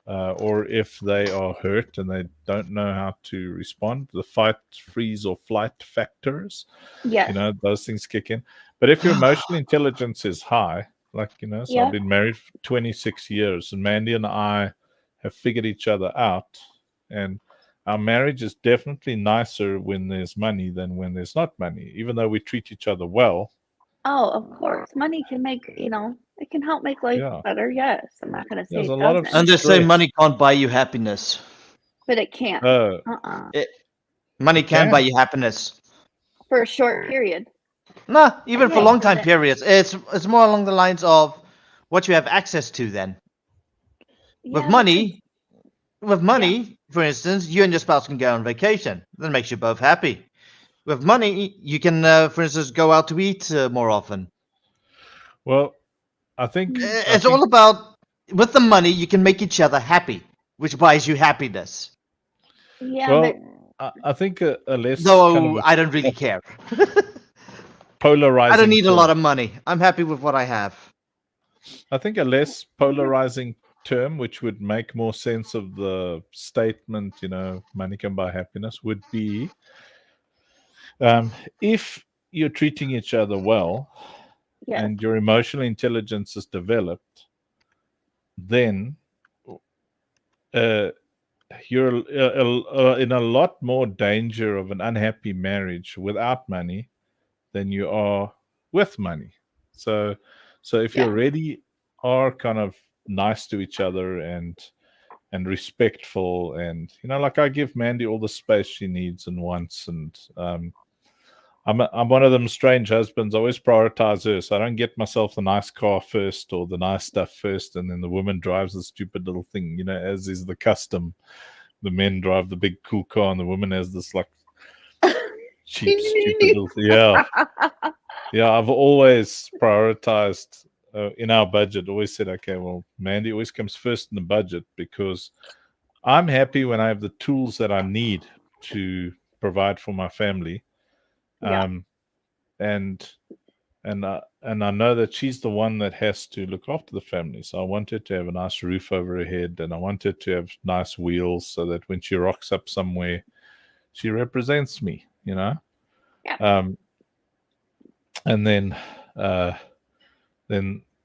A: or if they are hurt and they don't know how to respond, the fight, freeze, or flight factors, those things kick in. But if your emotional intelligence is high, like, so I've been married for 26 years and Mandy and I have figured each other out, and our marriage is definitely nicer when there's money than when there's not money, even though we treat each other well.
B: Oh, of course. Money can make, it can help make life better. Yes. I'm not going to say
A: There's
B: it
A: a lot of
B: doesn't,
C: And they say
A: stress.
C: money can't buy you happiness.
B: but it can't.
C: Money can
A: can.
C: buy you happiness.
B: For a short period.
C: Nah, even for
B: Yeah,
C: long time
B: but
C: periods. It's more along the lines of what you have access to then. With money, for instance, you and your spouse can go on vacation. That makes you both happy. With money, you can, for instance, go out to eat more often.
A: Well, I think
C: It's all about, with the money, you can make each other happy, which buys you happiness.
B: Yeah,
A: well,
B: but
A: I think a less
C: Though
A: kind of
C: I don't really care.
A: polarizing.
C: I don't need a
A: term.
C: lot of money. I'm happy with what I have.
A: I think a less polarizing term, which would make more sense of the statement, money can buy happiness, would be if you're treating each other well and your emotional intelligence is developed, then you're in a lot more danger of an unhappy marriage without money than you are with money. So, if you
B: Yeah.
A: already are kind of nice to each other and respectful, and like I give Mandy all the space she needs and wants, and I'm one of them strange husbands. I always prioritize her, so I don't get myself the nice car first or the nice stuff first, and then the woman drives the stupid little thing, as is the custom. The men drive the big cool car, and the woman has this like cheap, stupid little thing. Yeah, yeah. I've always prioritized in our budget. Always said, okay, well, Mandy always comes first in the budget because I'm happy when I have the tools that I need to provide for my family.
B: Yeah.
A: And I know that she's the one that has to look after the family. So I want her to have a nice roof over her head, and I want her to have nice wheels so that when she rocks up somewhere, she represents me.
B: Yeah.
A: And then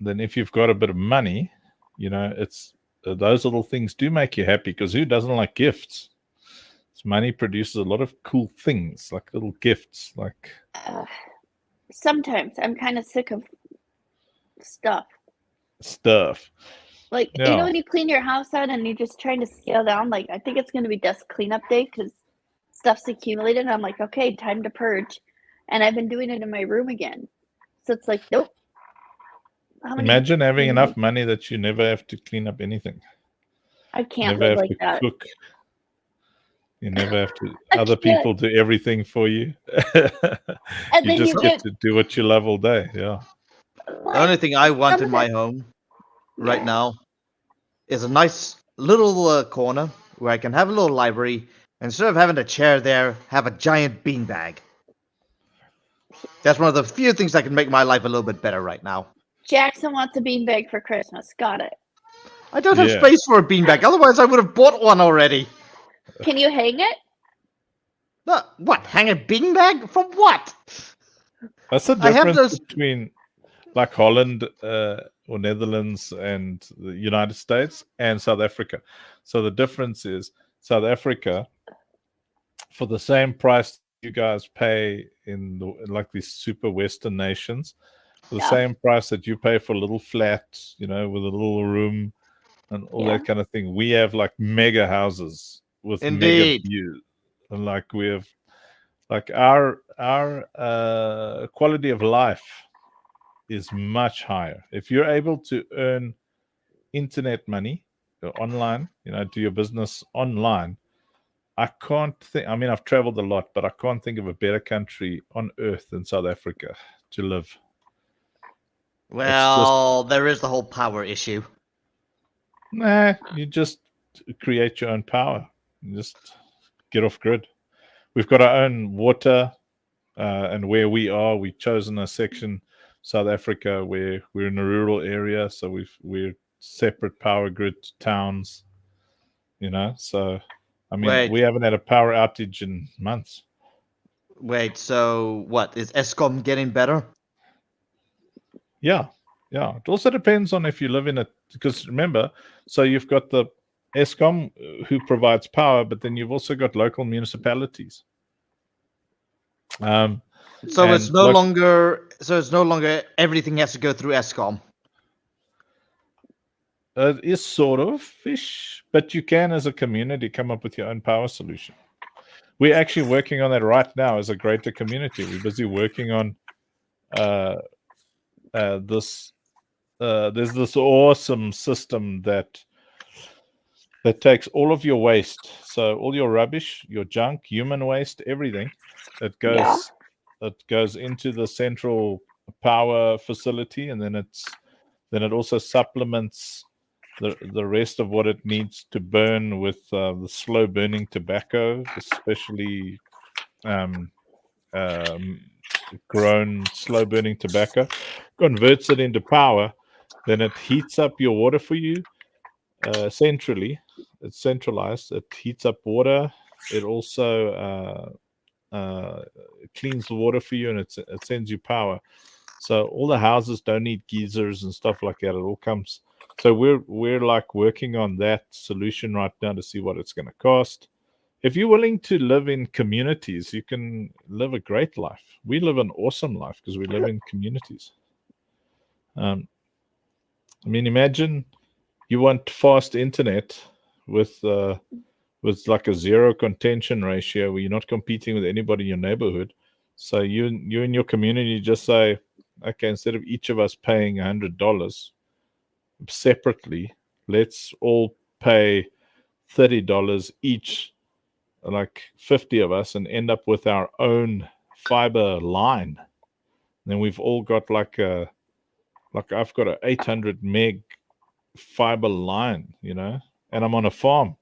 A: if you've got a bit of money, it's those little things do make you happy, because who doesn't like gifts? So money produces a lot of cool things, like little gifts, like.
B: Sometimes I'm kind of sick of stuff. Like,
A: Yeah.
B: when you clean your house out and you're just trying to scale down, like, I think it's going to be desk cleanup day because stuff's accumulated. And I'm like, okay, time to purge. And I've been doing it in my room again. So it's like, nope.
A: Imagine having enough money that you never have to clean up anything.
B: I can't
A: Never
B: live
A: have
B: like
A: to
B: that.
A: cook. You never have to. Other people do everything for you.
B: And
A: You
B: then
A: just
B: you
A: get to do what you love all day. Yeah.
C: The only thing I want in my home right now is a nice little corner where I can have a little library. Instead of having a chair there, have a giant beanbag. That's one of the few things that can make my life a little bit better right now.
B: Jackson wants a beanbag for Christmas. Got it.
C: I don't have
A: Yeah.
C: space for a beanbag. Otherwise, I would have bought one already.
B: Can you hang it?
C: What? Hang a beanbag? From what?
A: That's the
C: I have
A: difference
C: those-
A: between like Holland or Netherlands and the United States and South Africa. So the difference is South Africa, for the same price you guys pay in like these super Western nations, for the
B: Yeah.
A: same price that you pay for a little flat, with a little room and all
B: Yeah.
A: that kind of thing. We have like mega houses with
C: Indeed.
A: mega views, and like we have, like our quality of life is much higher if you're able to earn internet money online. Do your business online. I can't think. I mean, I've traveled a lot, but I can't think of a better country on earth than South Africa to live.
C: Well, there is the whole power issue.
A: Nah, you just create your own power. You just get off grid. We've got our own water, and where we are, we've chosen a section, South Africa, where we're in a rural area, so we're separate power grid towns. So I mean,
C: Wait.
A: we haven't had a power outage in months.
C: Wait, so what? Is ESCOM getting better?
A: Yeah. It also depends on if you live in it, because remember, so you've got the ESCOM who provides power, but then you've also got local municipalities.
C: So it's no longer. So it's no longer everything has to go through ESCOM.
A: It is sort of fish, but you can, as a community, come up with your own power solution. We're actually working on that right now as a greater community. We're busy working on this. There's this awesome system that takes all of your waste, so all your rubbish, your junk, human waste, everything. It goes into the central power facility, and then it also supplements the rest of what it needs to burn with the slow burning tobacco, especially grown slow burning tobacco, converts it into power. Then it heats up your water for you centrally. It's centralized. It heats up water. It also cleans the water for you, and it sends you power. So all the houses don't need geysers and stuff like that. It all comes So we're like working on that solution right now to see what it's going to cost. If you're willing to live in communities, you can live a great life. We live an awesome life because we live in communities. I mean, imagine you want fast internet with like a zero contention ratio where you're not competing with anybody in your neighborhood. So you in your community just say, okay, instead of each of us paying $100 separately, let's all pay $30 each, like 50 of us, and end up with our own fiber line. Then we've all got like I've got a 800 meg fiber line, and I'm on a farm.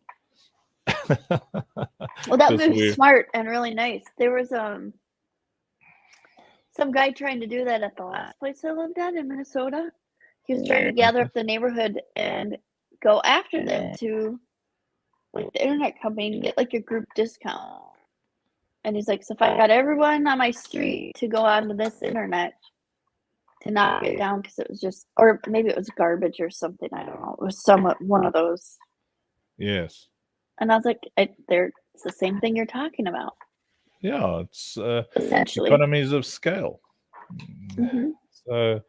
B: Well, that was smart and really nice. There was some guy trying to do that at the last place I lived at in Minnesota. He was trying to gather up the neighborhood and go after them to like the internet company and get like a group discount. And he's like, so if I got everyone on my street to go onto this internet to knock it down because it was just, or maybe it was garbage or something. I don't know. It was one of those.
A: Yes.
B: And I was like, it's the same thing you're talking about.
A: Yeah, it's
B: essentially
A: economies of scale.
B: Mm-hmm.
A: So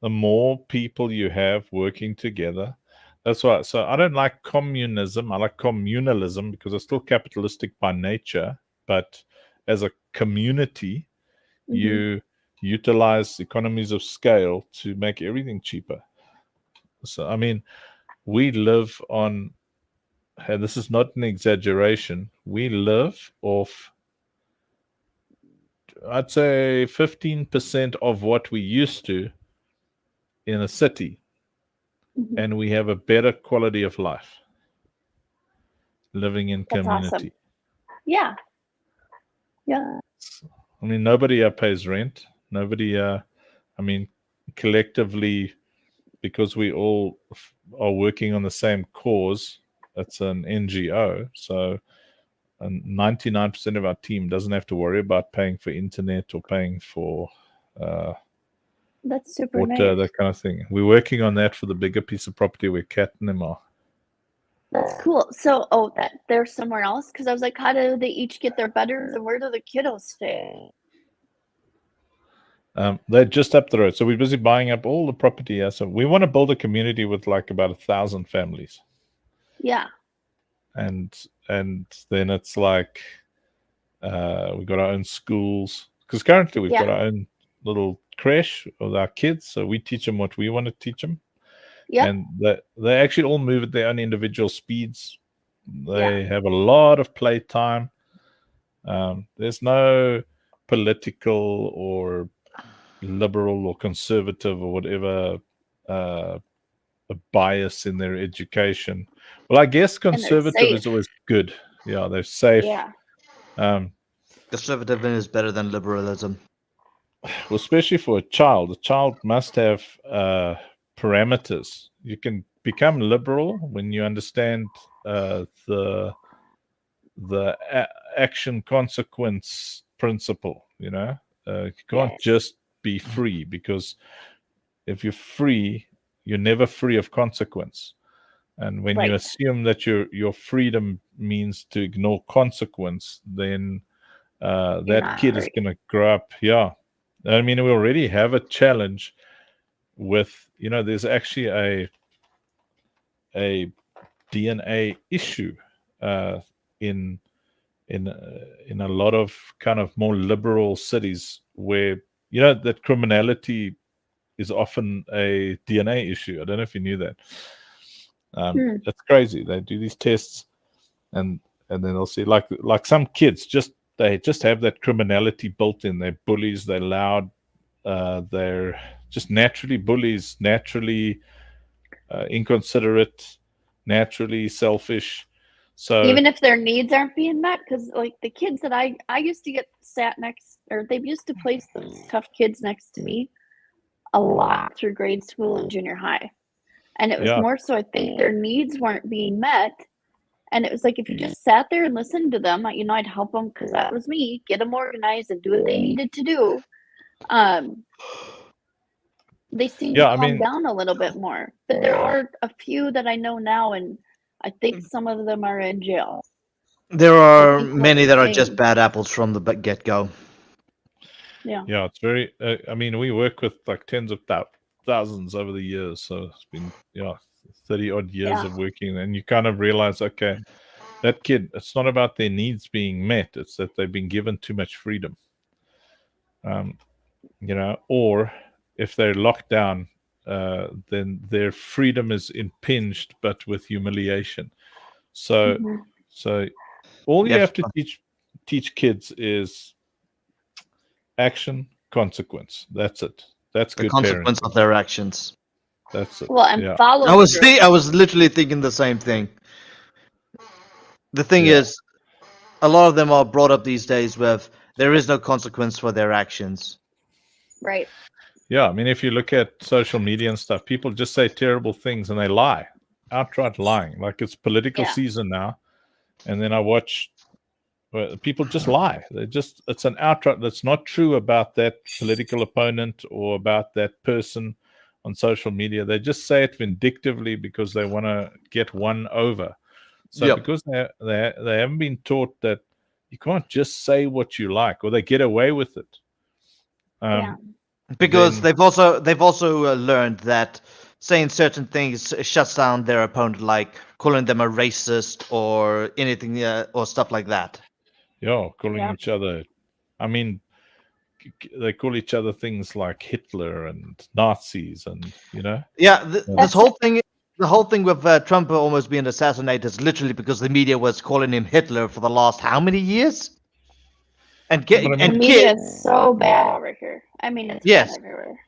A: the more people you have working together, that's why. So I don't like communism. I like communalism because it's still capitalistic by nature. But as a community,
B: Mm-hmm.
A: you utilize economies of scale to make everything cheaper. So, I mean, we live on, and this is not an exaggeration, we live off, I'd say 15% of what we used to in a city,
B: Mm-hmm.
A: and we have a better quality of life living in
B: That's
A: community.
B: awesome. Yeah. Yeah.
A: I mean, nobody pays rent. Nobody, I mean, collectively, because we all are working on the same cause, it's an NGO. So 99% of our team doesn't have to worry about paying for internet or paying for
B: that's super
A: water,
B: nice.
A: that kind of thing. We're working on that for the bigger piece of property where Kat and them are.
B: That's cool. So, that they're somewhere else? Because I was like, how do they each get their bedrooms and where do the kiddos stay?
A: They're just up the road. So we're busy buying up all the property here. So we want to build a community with like about 1,000 families.
B: Yeah.
A: And then it's like we've got our own schools. Because currently we've got our own little creche with our kids. So we teach them what we want to teach them.
B: Yeah.
A: And they actually all move at their own individual speeds. They have a lot of playtime. There's no political or liberal or conservative or whatever a bias in their education. Well, I guess conservative is always good. Yeah, they're safe.
B: Yeah.
C: Conservatism is better than liberalism.
A: Well, especially for a child. A child must have parameters. You can become liberal when you understand the action consequence principle. You can't just be free, because if you're free, you're never free of consequence. And when you assume that your freedom means to ignore consequence, then that kid is going to grow up. Yeah. I mean, we already have a challenge with, there's actually a DNA issue in a lot of kind of more liberal cities where, that criminality is often a DNA issue. I don't know if you knew that. That's crazy. They do these tests and then they'll see like some kids they just have that criminality built in. They're bullies, they're loud, they're just naturally bullies, naturally inconsiderate, naturally selfish. So
B: even if their needs aren't being met, because like the kids that I used to get sat next, or they used to place those tough kids next to me a lot through grade school and junior high. And it was more so I think their needs weren't being met. And it was like, if you just sat there and listened to them, I'd help them, because that was me, get them organized and do what they needed to do.
E: They seem
A: Yeah,
E: to
A: I
E: calm
A: mean-
E: down a little bit more. But there are a few that I know now, and I think some of them are in jail.
C: There are
E: think what
C: many
E: they're
C: that are just
E: saying.
C: bad apples from the get go.
E: Yeah.
A: Yeah, it's very. I mean, we work with like tens of thousands over the years, so it's been 30 odd years
E: Yeah.
A: of working, and you kind of realize, okay, that kid. It's not about their needs being met; it's that they've been given too much freedom. Or if they're locked down, then their freedom is impinged, but with humiliation. So,
E: Mhm.
A: so all you
C: Yes.
A: have to teach kids is action, consequence. That's it. That's
C: The
A: good
C: consequence
A: parenting.
C: of their actions.
A: That's it.
E: Well, and
A: yeah.
E: follow
C: I was
E: through.
C: I was literally thinking the same thing. The thing
A: Yeah.
C: is, a lot of them are brought up these days with there is no consequence for their actions.
E: Right.
A: Yeah, I mean, if you look at social media and stuff, people just say terrible things and they lie, outright lying. Like it's political
E: Yeah.
A: season now, and then I watch people just lie. It's an outright that's not true about that political opponent or about that person on social media. They just say it vindictively because they want to get one over. So
C: Yep.
A: because they haven't been taught that you can't just say what you like, or they get away with it.
E: Yeah.
C: Because
A: then-
C: they've also learned that saying certain things shuts down their opponent, like calling them a racist or anything or stuff like that.
A: Yeah, calling
E: Yeah.
A: each other. I mean, they call each other things like Hitler and Nazis, and
C: Yeah, this
E: That's-
C: whole thing. The whole thing with Trump almost being assassinated is literally because the media was calling him Hitler for the last how many years? And
A: But I mean-
E: The
C: and
E: media
C: kids.
E: is so bad over here. I mean, it's
C: Yes.
E: bad everywhere.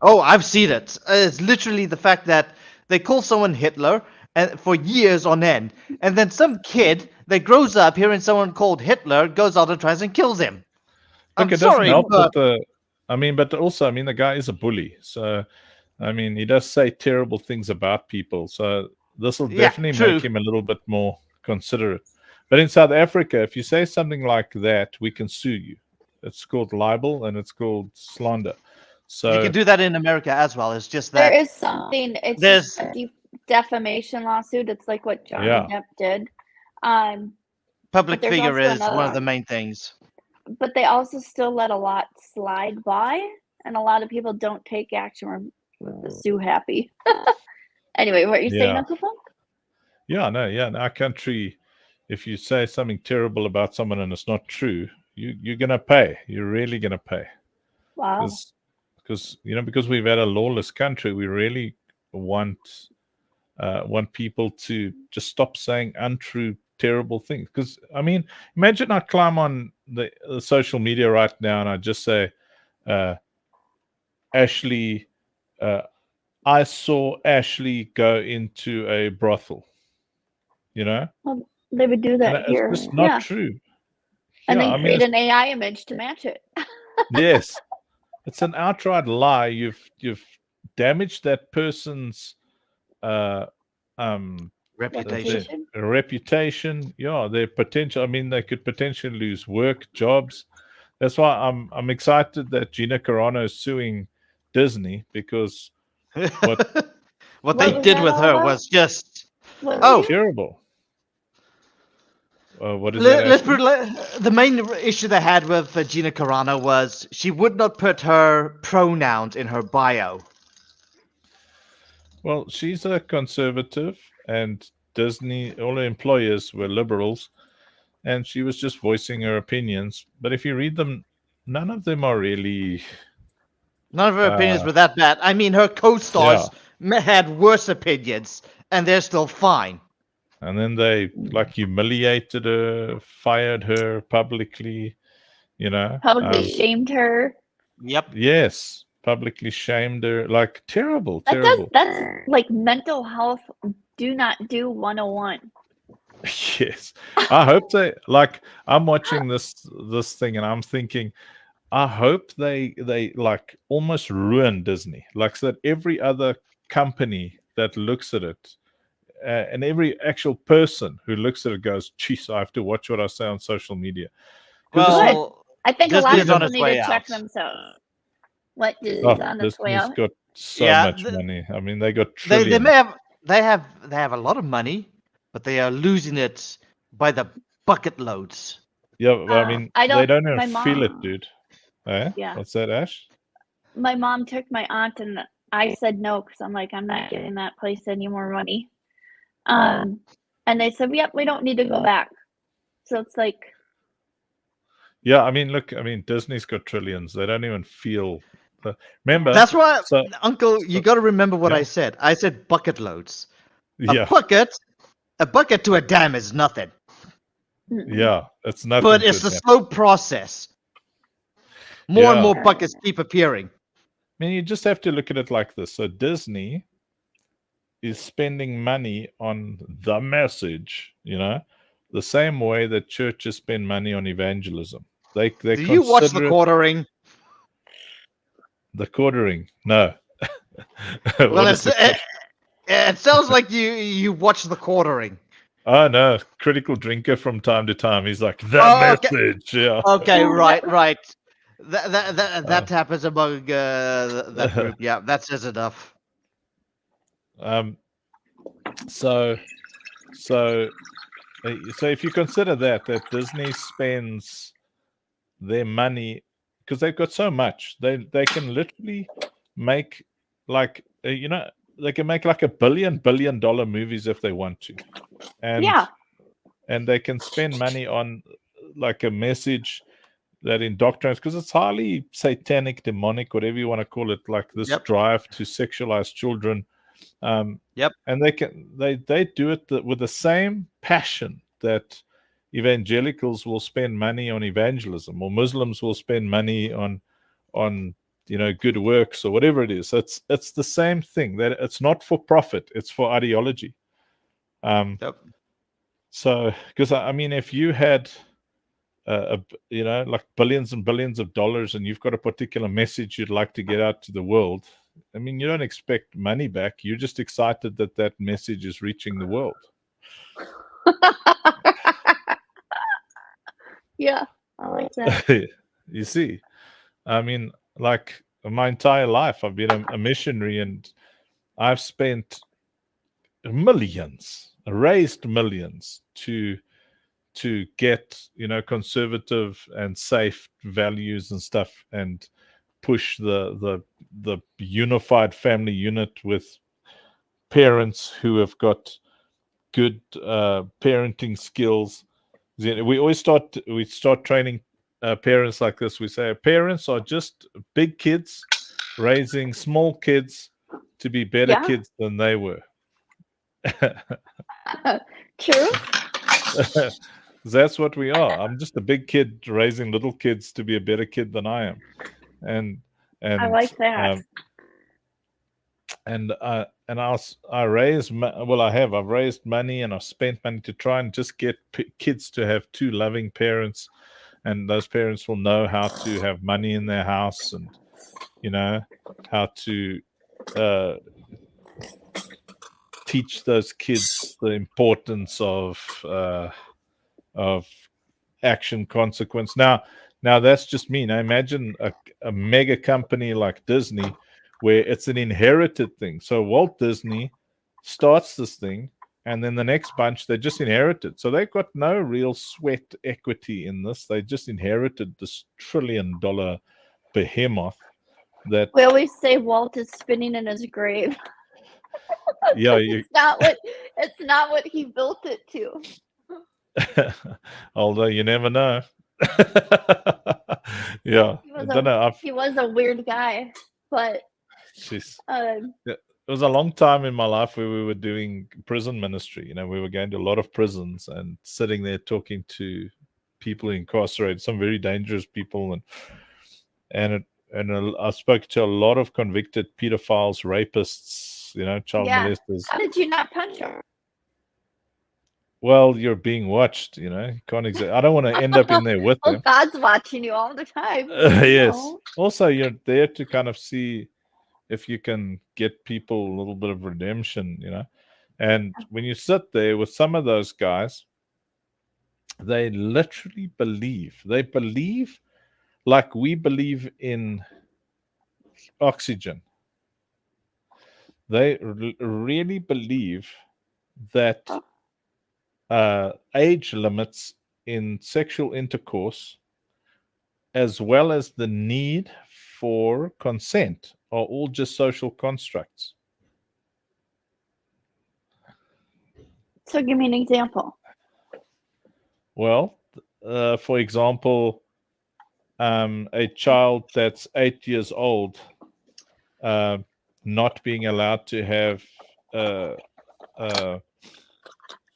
C: Oh, I've seen it. It's literally the fact that they call someone Hitler and for years on end, and then some kid that grows up hearing someone called Hitler goes out and tries and kills him.
A: Look,
C: I'm
A: it doesn't
C: sorry,
A: help
C: but
A: that but also, the guy is a bully. So, he does say terrible things about people. So this will
C: Yeah,
A: definitely
C: true.
A: make him a little bit more considerate. But in South Africa, if you say something like that, we can sue you. It's called libel and it's called slander. So
C: you can do that in America as well. It's just that
E: There is something. It's just a defamation lawsuit. It's like what Johnny
A: Yeah.
E: Depp did.
C: public
E: but there's
C: figure
E: also
C: is one
E: another
C: of the
E: one.
C: main things.
E: But they also still let a lot slide by, and a lot of people don't take action with the sue happy. Anyway, what are you saying,
A: Yeah.
E: Uncle Funk?
A: in our country, if you say something terrible about someone and it's not true, you're gonna pay. You're really gonna pay.
E: Wow.
A: Because we've had a lawless country, we really want people to just stop saying untrue, terrible things. Because imagine I climb on the social media right now and I just say, Ashley, I saw Ashley go into a brothel.
E: They would do that
A: And
E: here.
A: it's just not
E: Yeah.
A: true.
E: And
A: Yeah,
E: then create an AI image to match it.
A: yes, it's an outright lie. You've damaged that person's
C: Reputation.
A: reputation. Yeah, their potential. They could potentially lose work, jobs. That's why I'm excited that Gina Carano is suing Disney, because
C: what
E: What
C: they
E: was
C: did
E: that
C: with
E: all
C: her
E: about?
C: was just
E: What
C: Oh.
E: was it?
A: terrible. What is that?
C: Let's
A: Ashley?
C: put the main issue they had with Gina Carano was she would not put her pronouns in her bio.
A: Well, she's a conservative, and Disney, all her employers were liberals, and she was just voicing her opinions. But if you read them, none of them are really.
C: None of her opinions were that bad. I mean, her co-stars had worse opinions, and they're still fine.
A: And then they humiliated her, fired her publicly,
E: Publicly shamed her.
C: Yep.
A: Yes, publicly shamed her. Terrible.
E: That's like mental health do not do 101.
A: Yes. I hope they I'm watching this thing and I'm thinking, I hope they almost ruin Disney. So that every other company that looks at it, and every actual person who looks at it goes, geez, I have to watch what I say on social media.
C: Well,
E: I think a lot of
C: Disney's on
E: people
C: its
E: need
C: way
E: to check
C: out.
E: themselves. What Disney's on its way
A: Disney's
E: out?
A: got so
C: Yeah,
A: much money. I mean, they got
C: They
A: trillions.
C: may have a lot of money, but they are losing it by the bucket loads.
A: Yeah, but I mean,
E: I
A: they
E: don't.
A: don't
E: My
A: even feel it,
E: mom.
A: dude. Eh?
E: Yeah.
A: What's that, Ash?
E: My mom took my aunt, and I said no because I'm like, I'm not giving that place any more money. And they said, yep, we don't need to go back. So it's like,
A: Yeah, I mean, look, I mean, Disney's got trillions. They don't even feel. Remember?
C: That's why,
A: So,
C: Uncle, you
A: so-
C: got to remember what
A: yeah.
C: I said. I said bucket loads.
A: yeah,
C: A bucket to a dam is nothing,
E: mm-mm.
A: yeah, it's nothing.
C: but
A: to
C: it's a
A: them.
C: slow process. More and
A: Yeah.
C: more buckets keep appearing.
A: I mean, you just have to look at it like this. So Disney is spending money on the message, the same way that churches spend money on evangelism. They
C: Do you watch the
A: consider it
C: quartering?
A: the quartering. No.
C: Well,
A: What is the
C: it sounds like you watch the quartering.
A: Oh no, critical drinker from time to time. He's like the
C: Oh, okay.
A: message. Yeah.
C: Okay,
E: Oh,
C: right. That happens among that group. Yeah, that says enough.
A: So if you consider that Disney spends their money because they've got so much, they can literally make like they can make like $1 billion movies if they want to, and
E: Yeah.
A: and they can spend money on like a message that indoctrinates because it's highly satanic, demonic, whatever you want to call it, like this
C: Yep.
A: drive to sexualize children.
C: Yep.
A: And they do it with the same passion that evangelicals will spend money on evangelism, or Muslims will spend money on good works or whatever it is. It's the same thing, that it's not for profit, it's for ideology.
C: Yep.
A: So because I mean, if you had like billions and billions of dollars and you've got a particular message you'd like to get out to the world, I mean, you don't expect money back. You're just excited that message is reaching the world.
E: Yeah, I like that.
A: You see, I mean, like my entire life, I've been a missionary, and I've spent millions, raised millions to get conservative and safe values and stuff, and push the unified family unit with parents who have got good parenting skills. We always start training parents like this. We say parents are just big kids raising small kids to be better
E: Yeah.
A: kids than they were.
E: True.
A: That's what we are. I'm just a big kid raising little kids to be a better kid than I am, and
E: I like that.
A: I've raised money and I've spent money to try and just get kids to have two loving parents, and those parents will know how to have money in their house, and how to teach those kids the importance of action, consequence. Now that's just me. Now imagine a mega company like Disney, where it's an inherited thing. So Walt Disney starts this thing, and then the next bunch, they just inherited. So they've got no real sweat equity in this. They just inherited this $1 trillion behemoth that
E: We always say Walt is spinning in his grave.
A: yeah,
E: It's not what he built it to.
A: although you never know. Yeah, I don't know.
E: He was a weird guy, but
A: it was a long time in my life where we were doing prison ministry. We were going to a lot of prisons and sitting there talking to people incarcerated, some very dangerous people, and I spoke to a lot of convicted pedophiles, rapists, child molesters.
E: How did you not punch him?
A: Well, you're being watched. You can't I don't want to end up in there with
E: Well,
A: them.
E: God's watching you all the time.
A: Yes.
E: No.
A: Also, you're there to kind of see if you can get people a little bit of redemption, And when you sit there with some of those guys, they literally believe. They believe like we believe in oxygen. they really believe that age limits in sexual intercourse, as well as the need for consent, are all just social constructs.
E: So give me an example.
A: Well, for example, a child that's 8 years old not being allowed to have a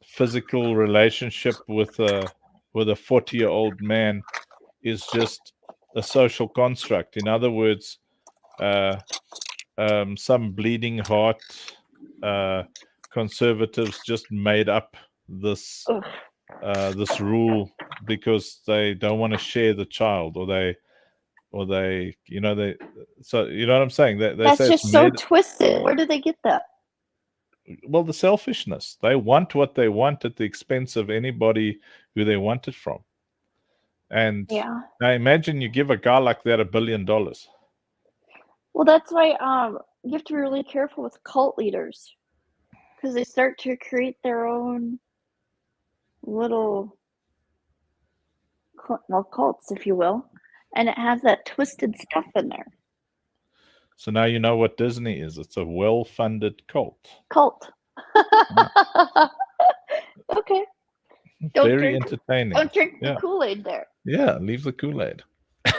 A: physical relationship with a 40-year-old man is just a social construct. In other words, some bleeding heart conservatives just made up this this rule because they don't want to share the child, or they so you know what I'm saying? They
E: That's
A: say
E: just
A: it's
E: so
A: made,
E: twisted. Where do they get that?
A: well, the selfishness. They want what they want at the expense of anybody who they want it from. And
E: Yeah.
A: now imagine you give a guy like that $1 billion.
E: Well, that's why you have to be really careful with cult leaders, because they start to create their own little cults, if you will, and it has that twisted stuff in there.
A: So now you know what Disney is. It's a well-funded cult.
E: Cult. Okay.
A: Very entertaining.
E: Don't drink
A: Yeah.
E: the Kool-Aid there.
A: Yeah, leave the Kool-Aid.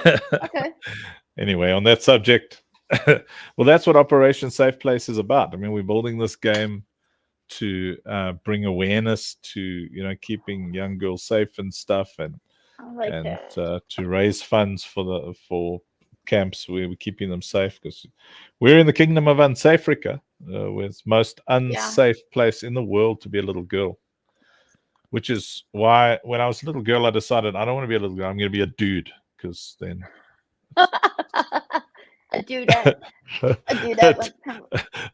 E: Okay.
A: Anyway, on that subject, well, that's what Operation Safe Place is about. I mean, we're building this game to bring awareness to, keeping young girls safe and stuff, and
E: I like that.
A: to raise funds for camps where we're keeping them safe, because we're in the kingdom of Unsafrica, where it's most unsafe place in the world to be a little girl. Which is why when I was a little girl, I decided I don't want to be a little girl. I'm going to be a dude, because then
E: A dudette. A dudette.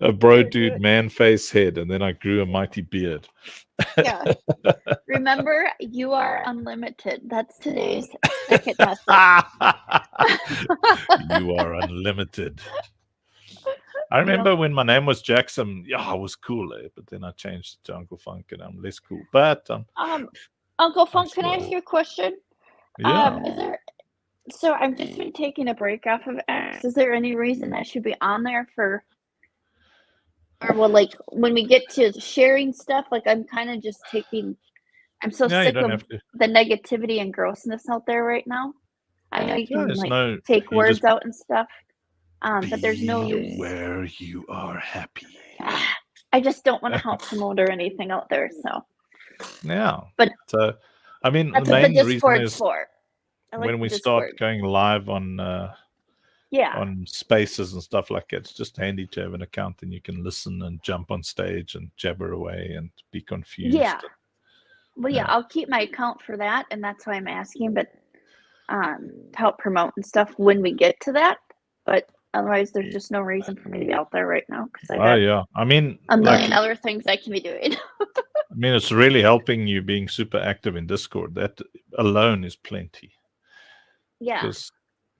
A: a bro dude, man face head, and then I grew a mighty beard.
E: Yeah. Remember, you are unlimited. That's today's second message.
A: You are unlimited. I remember when my name was Jackson, I was cool, but then I changed it to Uncle Funk, and I'm less cool. But
E: Uncle Funk, can I ask you a question?
A: Yeah.
E: So I've just been taking a break off of X. Is there any reason that should be on there like when we get to sharing stuff? Like I'm kind of just I'm so sick of the negativity and grossness out there right now. I know you can take words out and stuff. But there's no use
A: where you are happy.
E: I just don't want to help promote or anything out there. So
A: yeah,
E: but
A: I mean,
E: that's
A: the main
E: what the
A: reason
E: Discord's
A: is
E: for.
A: when we start going live on spaces and stuff like that, it's just handy to have an account, and you can listen and jump on stage and jabber away and be confused.
E: Yeah. Well, yeah, I'll keep my account for that, and that's why I'm asking. But to help promote and stuff when we get to that, but. Otherwise, there's just no reason for me to be out there right now, because
A: I mean,
E: a million other things I can be doing.
A: I mean, it's really helping you being super active in Discord. That alone is plenty.
E: Yeah.
A: Because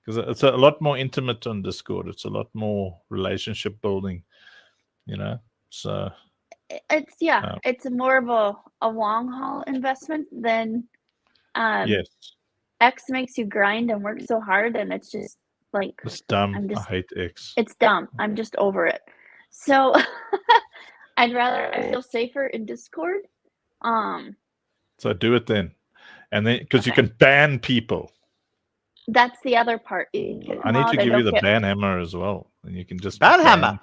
A: it's a lot more intimate on Discord. It's a lot more relationship building, So
E: it's it's more of a long haul investment than
A: yes.
E: X makes you grind and work so hard, and it's just. Like,
A: it's dumb. I hate X.
E: It's dumb. I'm just over it. So I feel safer in Discord.
A: So do it then, and then because you can ban people.
E: That's the other part.
A: I need to give you the ban hammer as well, and you can just
C: ban hammer.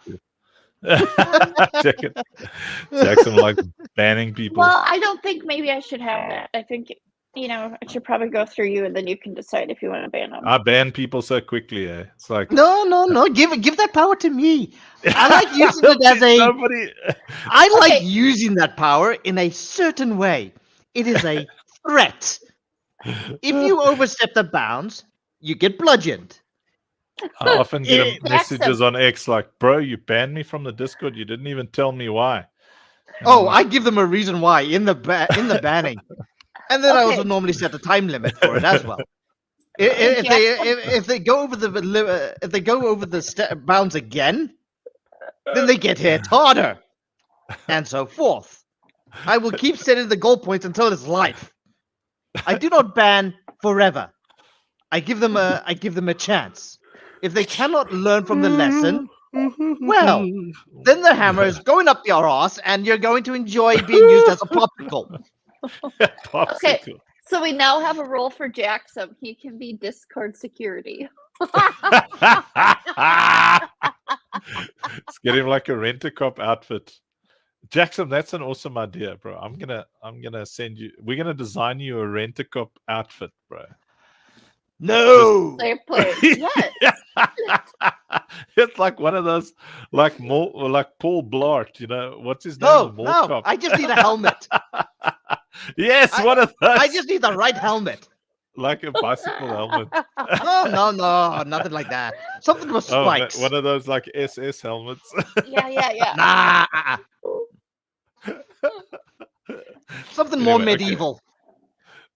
A: Jackson likes banning people.
E: Well, I don't think maybe I should have that. I think. I should probably go through you, and then you can decide if you want to ban them.
A: I ban people so quickly, eh? It's like
C: no. Give that power to me. I like using it as a. I like using that power in a certain way. It is a threat. If you overstep the bounds, you get bludgeoned.
A: I often get messages on X like, "Bro, you banned me from the Discord. You didn't even tell me why."
C: Oh, I give them a reason why in the banning. And then I also normally set a time limit for it as well. If they go over the bounds again, then they get hit harder, and so forth. I will keep setting the goal points until it's life. I do not ban forever. I give them a chance. If they cannot learn from the lesson, well, then the hammer is going up your ass, and you're going to enjoy being used as a popsicle.
A: Popsicle.
E: Okay. So we now have a role for Jackson. He can be Discord security.
A: Let's get him like a Rent-A-Cop outfit. Jackson, that's an awesome idea, bro. I'm gonna send you. We're gonna design you a Rent-A-Cop outfit, bro.
C: No.
E: They play. Yes.
A: It's like one of those, like Paul Blart. You know what's his name?
C: No.
A: Cop.
C: I just need a helmet.
A: Yes, one of those.
C: I just need the right helmet.
A: Like a bicycle helmet.
C: No, nothing like that. Something with spikes.
A: One of those like SS helmets.
E: Yeah.
C: Nah. Something more
A: Anyway,
C: medieval.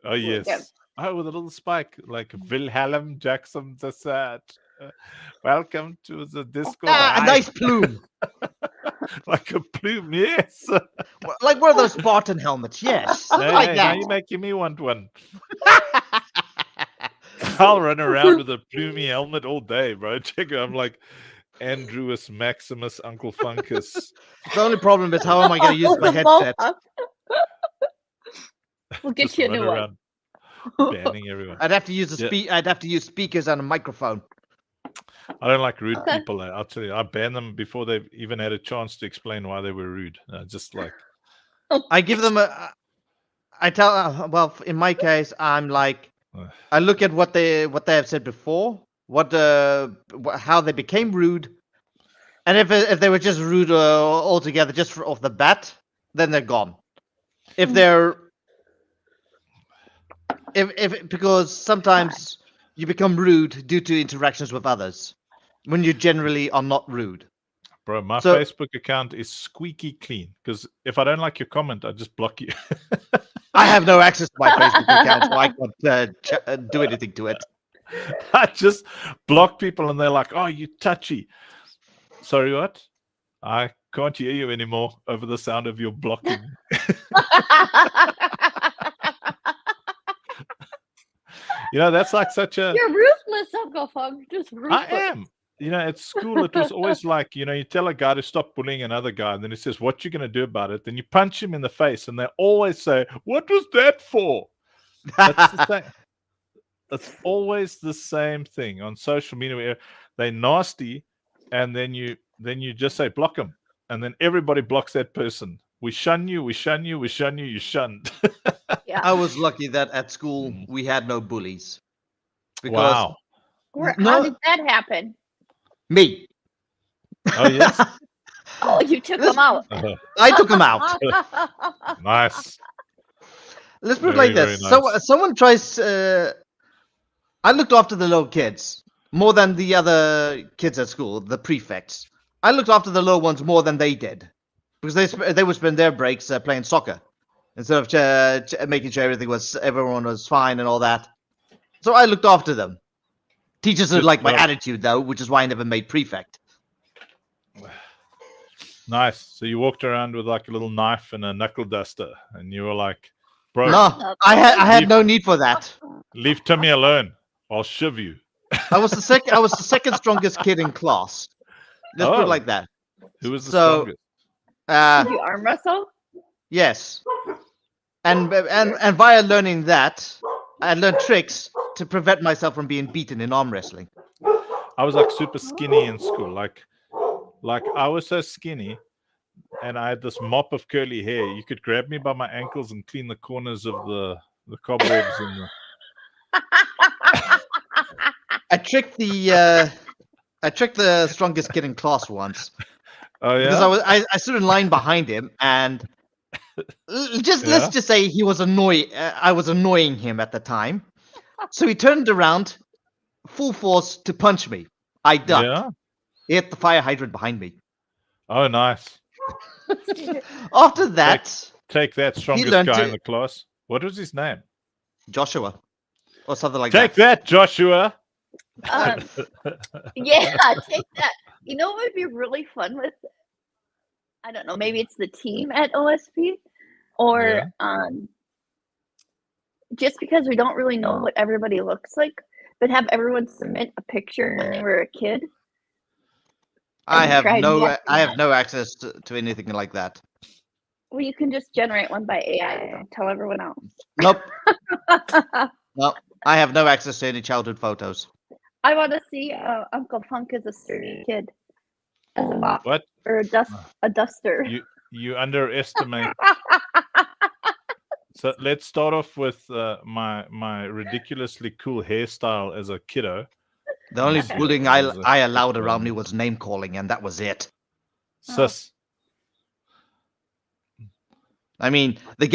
A: Oh yes.
E: Yeah.
A: Oh, with a little spike, like Wilhelm Jackson the Sad. Welcome to the Discord.
C: A nice plume.
A: Like a plume, yes.
C: Like one of those Spartan helmets, yes. Something like
A: Now
C: that.
A: you're making me want one. I'll run around with a plumey helmet all day, bro. Check it. I'm like Andrews Maximus Uncle Funkus.
C: The only problem is how am I going to use my headset?
E: We'll get
A: Just
E: you a
A: run
E: new one.
A: around banning everyone.
C: I'd have to use I'd have to use speakers and a microphone.
A: I don't like rude people. I'll tell you, I ban them before they've even had a chance to explain why they were rude. Just like
C: I give them well, in my case, I'm like, I look at what they have said before, how they became rude, and if they were just rude altogether, just off the bat, then they're gone. If they're because sometimes you become rude due to interactions with others when you generally are not rude.
A: Bro, my Facebook account is squeaky clean because if I don't like your comment, I just block you.
C: I have no access to my Facebook account, so I can't do anything to it.
A: I just block people and they're like, oh, you touchy. Sorry, what? I can't hear you anymore over the sound of your blocking. You know, that's like such a...
E: You're ruthless, Uncle Fung. Just ruthless.
A: I am. You know, at school, it was always like, you know, you tell a guy to stop bullying another guy, and then he says, what you going to do about it? Then you punch him in the face, and they always say, what was that for? That's the same. It's always the same thing on social media. Where they're nasty, and then you just say, block them. And then everybody blocks that person. We shun you, we shun you, we shun you, you shunned.
E: Yeah.
C: I was lucky that at school we had no bullies.
A: Wow.
E: How did that happen?
C: Me.
A: Oh, yes?
E: Oh, you took them out.
C: I took them out.
A: Nice.
C: Let's put it like this. Nice. So someone tries... I looked after the little kids more than the other kids at school, the prefects. I looked after the little ones more than they did. Because they would spend their breaks playing soccer. Instead of making sure everyone was fine and all that. So I looked after them. Teachers didn't like my attitude, though, which is why I never made prefect.
A: Nice. So you walked around with like a little knife and a knuckle duster, and you were like, bro.
C: No, I had no need for that.
A: Leave Timmy alone. I'll shiv you.
C: I was the second strongest kid in class. Let's put it like that.
A: Who was the strongest?
E: Did you arm wrestle?
C: Yes. And via learning that, I learned tricks to prevent myself from being beaten in arm wrestling.
A: I was like super skinny in school. Like I was so skinny, and I had this mop of curly hair. You could grab me by my ankles and clean the corners of the cobwebs and the...
C: I tricked the strongest kid in class once.
A: Oh yeah.
C: Because I stood in line behind him, and let's just say he was I was annoying him at the time, so he turned around, full force to punch me. I ducked. Yeah. He hit the fire hydrant behind me.
A: Oh, nice.
C: After that,
A: take that strongest guy in the class. What was his name?
C: Joshua, or something like that.
A: Take that, Joshua.
E: Yeah, take that. You know what would be really fun I don't know, maybe it's the team at OSP, or just because we don't really know what everybody looks like, but have everyone submit a picture when they were a kid.
C: I have no access to anything like that.
E: Well, you can just generate one by AI. Don't tell everyone else.
C: Nope. Nope. I have no access to any childhood photos.
E: I want to see Uncle Funk as a sturdy kid. As a mop.
A: What?
E: Or a duster.
A: You underestimate. So let's start off with my ridiculously cool hairstyle as a kiddo.
C: The only bullying I allowed around me was name calling, and that was it.
A: Sus.
C: I mean, the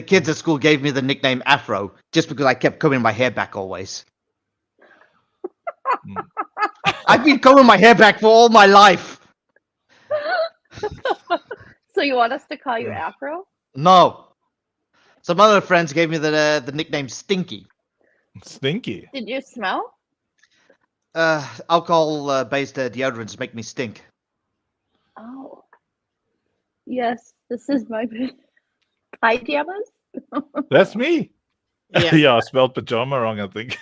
C: kids at school gave me the nickname Afro just because I kept combing my hair back always. I've been combing my hair back for all my life.
E: So you want us to call you Afro?
C: No. Some other friends gave me the nickname Stinky.
A: Stinky?
E: Did you smell?
C: Alcohol-based deodorants make me stink.
E: Oh. Yes, this is my pajamas.
A: That's me.
C: Yeah.
A: Yeah, I spelled pajama wrong, I think.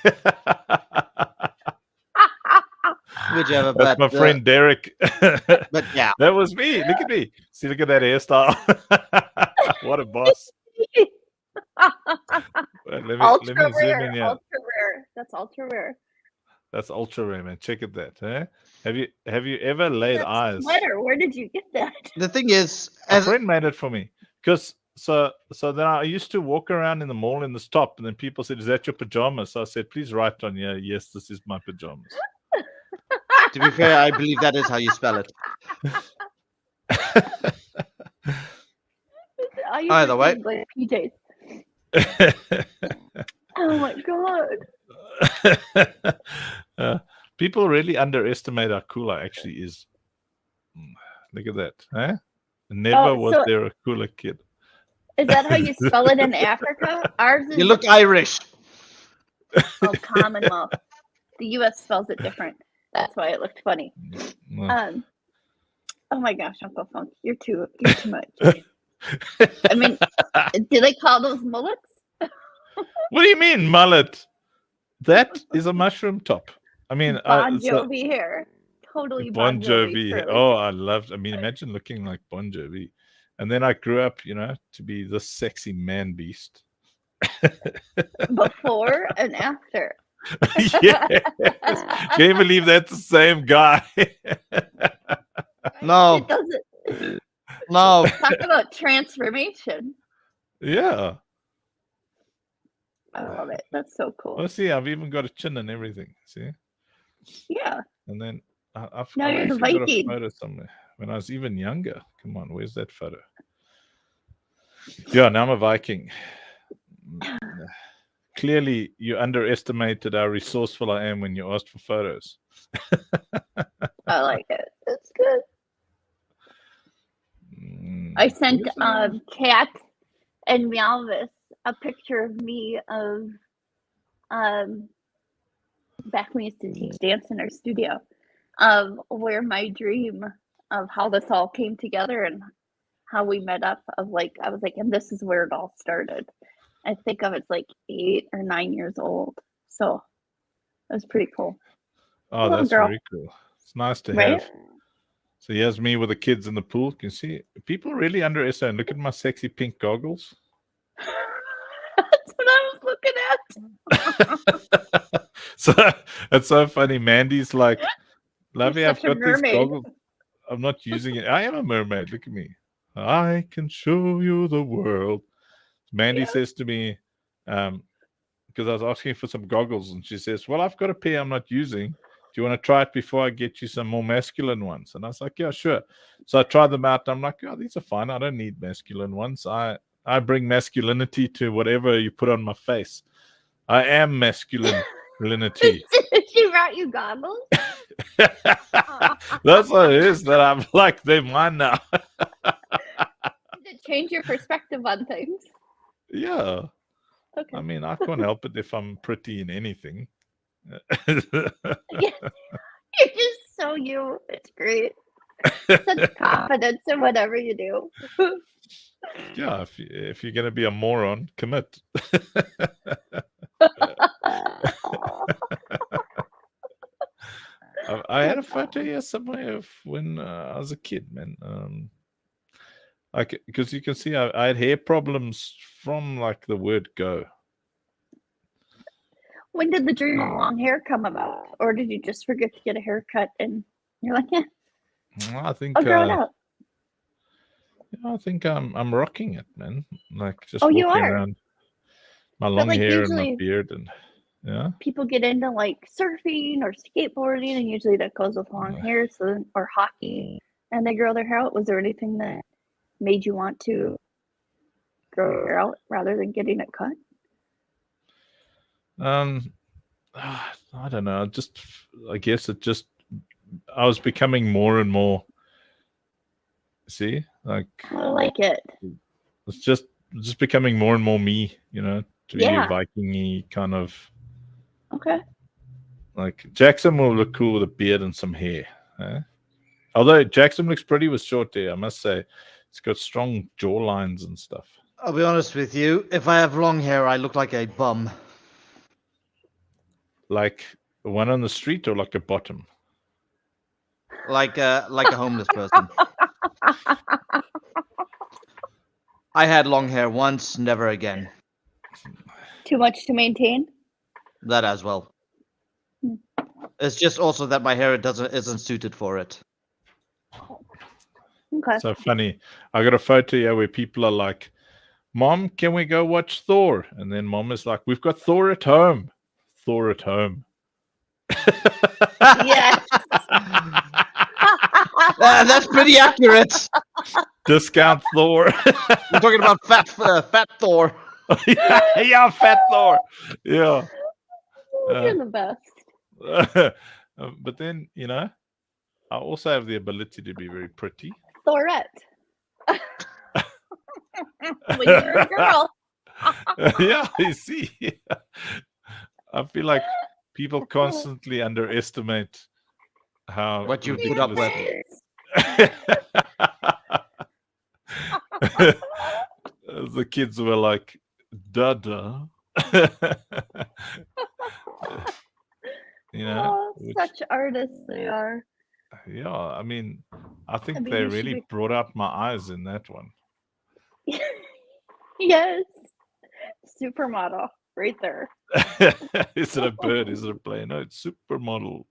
C: Whichever.
A: That's my friend Derek.
C: But yeah.
A: That was me. Look at me. See, look at that hairstyle. What a boss. Let me zoom in here.
E: Ultra rare. That's ultra rare.
A: That's ultra rare, man. Check it that. Eh? Have you ever laid eyes?
E: Sweater. Where did you get that?
C: The thing is,
A: a friend made it for me. Because so then I used to walk around in the mall in the stop, and then people said, "Is that your pajamas?" So I said, "Please write on here, yes, this is my pajamas."
C: To be fair, I believe that is how you spell it. Either way.
E: Like PJs. Oh my god.
A: People really underestimate how cool I actually is. Look at that. Eh? Never was there a cooler kid.
E: Is that how you spell it in Africa? Ours is.
C: You look Irish.
E: Oh, Commonwealth. The U.S. spells it different. That's why it looked funny. Oh my gosh, Uncle Funk, you're too much. I mean, do they call those mullets?
A: What do you mean, mullet? That is a mushroom top. I mean,
E: Bon Jovi hair. Totally
A: Bon Jovi. Oh, I loved. I mean, imagine looking like Bon Jovi. And then I grew up, to be the sexy man beast.
E: Before and after.
A: Yes. Can you believe that's the same guy?
C: No.
E: It doesn't.
C: No.
E: Talk about transformation.
A: Yeah.
E: I love it. That's so cool.
A: Well, see, I've even got a chin and everything. See?
E: Yeah.
A: And then I've
E: you're the
A: got a
E: Viking.
A: photo somewhere when I was even younger. Come on, where's that photo? Yeah, now I'm a Viking. Clearly, you underestimated how resourceful I am when you asked for photos.
E: I like it. It's good. I sent Kat and Meowvis a picture of me of back when we used to teach dance in our studio, of where my dream of how this all came together and how we met up, of like, I was like, and this is where it all started. I think of it's like 8 or 9 years old. So it was pretty cool.
A: Oh, that's very cool. It's nice to have. So here's me with the kids in the pool. Can you see? People really underestimate. Look at my sexy pink goggles.
E: That's what I was looking at.
A: So it's so funny. Mandy's like, Lovey, I've got these goggles. I'm not using it. I am a mermaid. Look at me. I can show you the world. Mandy says to me, because I was asking for some goggles, and she says, well, I've got a pair I'm not using. Do you want to try it before I get you some more masculine ones? And I was like, yeah, sure. So I tried them out. And I'm like, oh, these are fine. I don't need masculine ones. I bring masculinity to whatever you put on my face. I am masculinity.
E: She brought you goggles?
A: That's what it is, that I'm like, they're mine now.
E: Did it change your perspective on things?
A: Yeah.
E: Okay.
A: I mean, I can't help it if I'm pretty in anything.
E: Yeah. You're just so you. It's great. Such confidence in whatever you do.
A: Yeah, if you're gonna be a moron, commit. I had a photo here somewhere of when I was a kid, man. Like, because you can see I had hair problems from like the word go.
E: When did the dream of long hair come about? Or did you just forget to get a haircut and you're like, yeah,
A: I think
E: I'll grow it out.
A: I think I'm rocking it, man. Like just
E: you
A: walking
E: are.
A: around my long
E: like,
A: hair and my beard, and yeah.
E: People get into like surfing or skateboarding, and usually that goes with long hair, or hockey, and they grow their hair out. Was there anything that made you want to grow your hair out rather than getting it cut?
A: I don't know. I guess I was becoming more and more. See, like
E: I like it.
A: It's just becoming more and more me, to be a Viking-y kind of.
E: Okay.
A: Like Jackson will look cool with a beard and some hair. Although Jackson looks pretty with short hair, I must say. It's got strong jaw lines and stuff.
C: I'll be honest with you. If I have long hair, I look like a bum.
A: Like the one on the street, or like a bottom?
C: Like a homeless person. I had long hair once, never again.
E: Too much to maintain?
C: That as well. It's just also that my hair isn't suited for it.
E: Okay.
A: So funny. I got a photo here where people are like, "Mom, can we go watch Thor?" And then Mom is like, "We've got Thor at home." Thor at home.
E: Yes.
C: That's pretty accurate.
A: Discount Thor.
C: You're talking about fat Thor.
A: yeah, fat Thor. Yeah.
E: You're the best.
A: But then, I also have the ability to be very pretty.
E: Thorette. When you're a girl.
A: Yeah, you see. I feel like people constantly underestimate
C: what you put up with.
A: The kids were like, "Dada."
E: Such artists they are.
A: Yeah, I mean, I think they really brought out my eyes in that one.
E: Yes. Supermodel right there.
A: Is it a bird? Is it a plane? No, it's supermodel.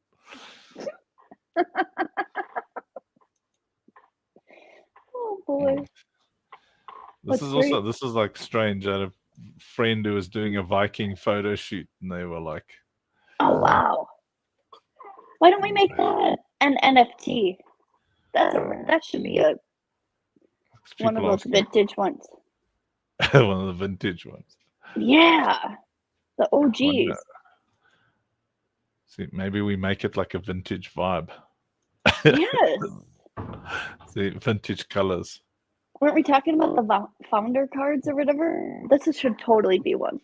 E: Oh boy.
A: This is like strange. I had a friend who was doing a Viking photo shoot, and they were like,
E: "Oh wow, why don't we make that an NFT? That should be one of those vintage ones."
A: One of the vintage ones.
E: Yeah, the OGs.
A: See, maybe we make it like a vintage vibe.
E: Yes.
A: See, vintage colors.
E: Weren't we talking about the founder cards or whatever? This should totally be one.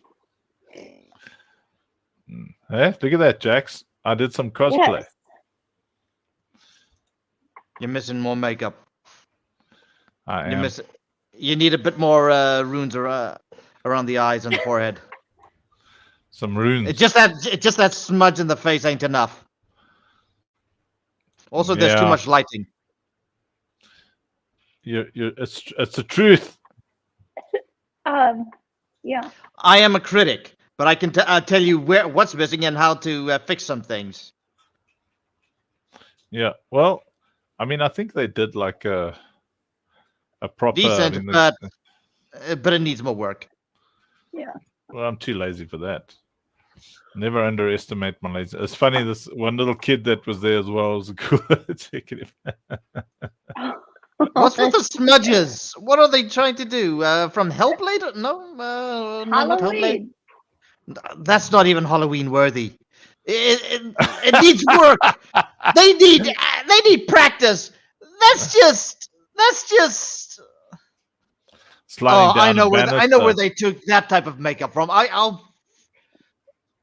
A: Hey, look at that, Jax. I did some cosplay.
E: Yes.
C: You're missing more makeup.
A: I am.
C: You need a bit more runes around the eyes and the forehead.
A: Some runes.
C: It's just that smudge in the face ain't enough. Also, there's too much lighting.
A: It's the truth.
E: Yeah.
C: I am a critic, but I can tell you what's missing and how to fix some things.
A: Yeah. Well, I mean, I think they did like a proper
C: decent, but it needs more work.
E: Yeah.
A: Well, I'm too lazy for that. Never underestimate my lazy. It's funny. This one little kid that was there as well was cool. Checking him.
C: What's with the smudges? What are they trying to do? From Hellblade? No, not Hellblade. That's not even Halloween worthy. It needs work. They need practice. That's just.
A: Sliding down
C: I know where they took that type of makeup from.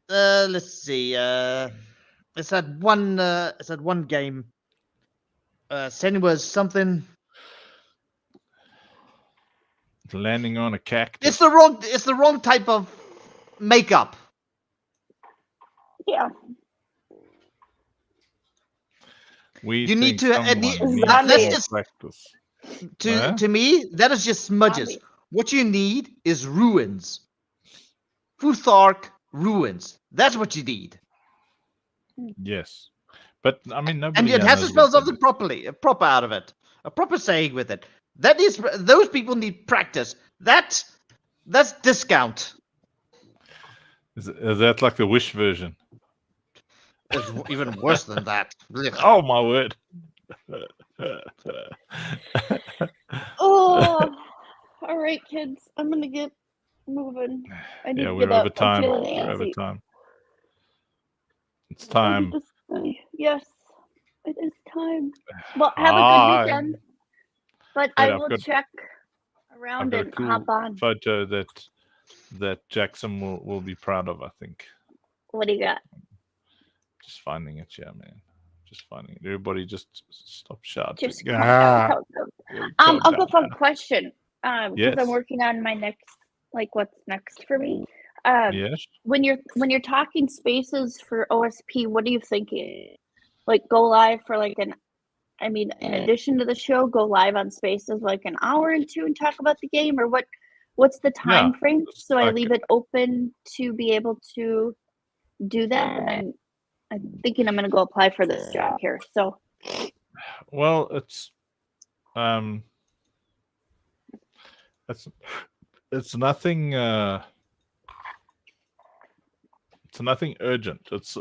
C: Let's see. It's that one game. Senua something.
A: Landing on a cactus.
C: It's the wrong type of makeup.
E: Yeah.
C: You need to
A: practice.
C: To me, that is just smudges.
E: Zombie.
C: What you need is ruins. Futhark ruins. That's what you need.
A: Yes, but I mean, nobody.
C: And it has to
A: knows
C: spell
A: what
C: something proper out of it. A proper saying with it. That is, those people need practice. That's discount.
A: Is that like the Wish version?
C: It's even worse than that.
A: Oh my word!
E: Oh, all right, kids. I'm gonna get moving. I need to
A: we're
E: get
A: over
E: up.
A: time.
E: I'm feeling
A: We're over
E: antsy.
A: time. It's
E: I
A: time.
E: need to study. Yes, it is time. Well, have a good weekend. But
A: Wait,
E: I will check around and hop on.
A: Photo that Jackson will be proud of, I think.
E: What do you got?
A: Just finding it, yeah, man. Just finding it. Everybody just stop shouting.
E: Just calm down.
A: Calm
E: I'll go
A: down.
E: for a question. Because
A: Yes.
E: I'm working on my next, like, what's next for me.
A: Yes.
E: When you're talking spaces for OSP, what are you thinking? Like, go live for like in addition to the show, go live on spaces like an hour and two and talk about the game, or what's the time frame? So I leave it open to be able to do that. And I'm thinking I'm gonna go apply for this job here. So
A: well, it's nothing it's nothing urgent. It's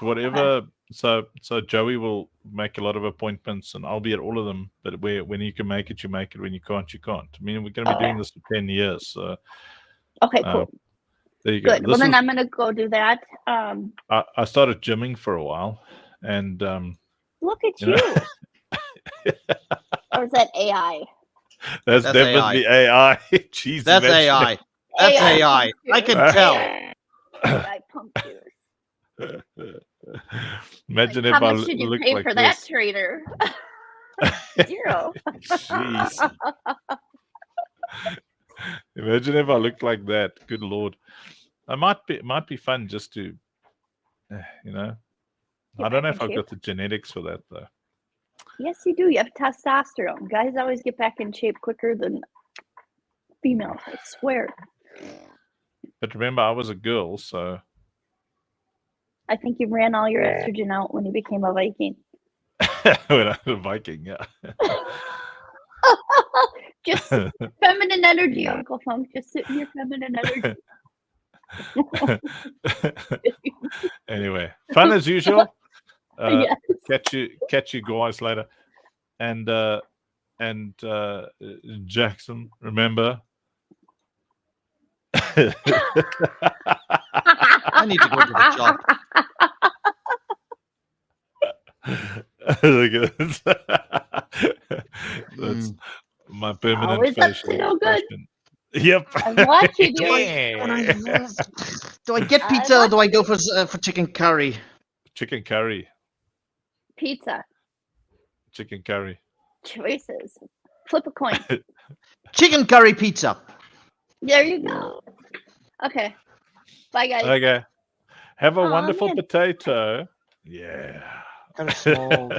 A: whatever. So Joey will make a lot of appointments, and I'll be at all of them. But when you can make it, you make it. When you can't, you can't. I mean, we're going to be doing this for 10 years. So
E: okay, cool.
A: There you go.
E: Good. Well, then I'm going to go do that.
A: I started gymming for a while, and
E: look at you. Or is that AI?
A: That's definitely AI. Jeez,
C: that's AI. That's AI. I can tell.
E: AI pumpkins.
A: Imagine
E: like,
A: if
E: how
A: I
E: much did you
A: look
E: pay
A: like
E: for
A: this.
E: that trainer? 0.
A: Jeez. Imagine if I looked like that. Good Lord. It might be fun just to, you know. I don't know if I've got the genetics for that though.
E: Yes, you do. You have testosterone. Guys always get back in shape quicker than females. I swear.
A: But remember, I was a girl, so.
E: I think you ran all your estrogen out when you became a Viking.
A: When I was a Viking, yeah.
E: Just feminine energy, Uncle Funk. Just sit in your feminine energy.
A: Anyway, fun as usual.
E: Yes.
A: Catch you guys later. And Jackson, remember.
C: I need to go to the shop.
A: Look at this. That's my permanent facial
E: no good.
A: expression. Yep.
E: I'm watching you.
C: Do I get pizza or do I go for chicken curry?
A: Chicken curry.
E: Pizza.
A: Chicken curry.
E: Choices. Flip a coin.
C: Chicken curry pizza.
E: There you go. Okay. Bye, guys.
A: Okay. Have a wonderful potato. Yeah.
C: Kind of small.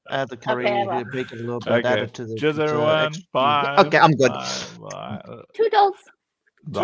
C: Add the curry, bake it a little bit. Add it to the.
A: Cheers, everyone. Bye.
C: Okay, I'm good.
A: Bye.
E: Toodles.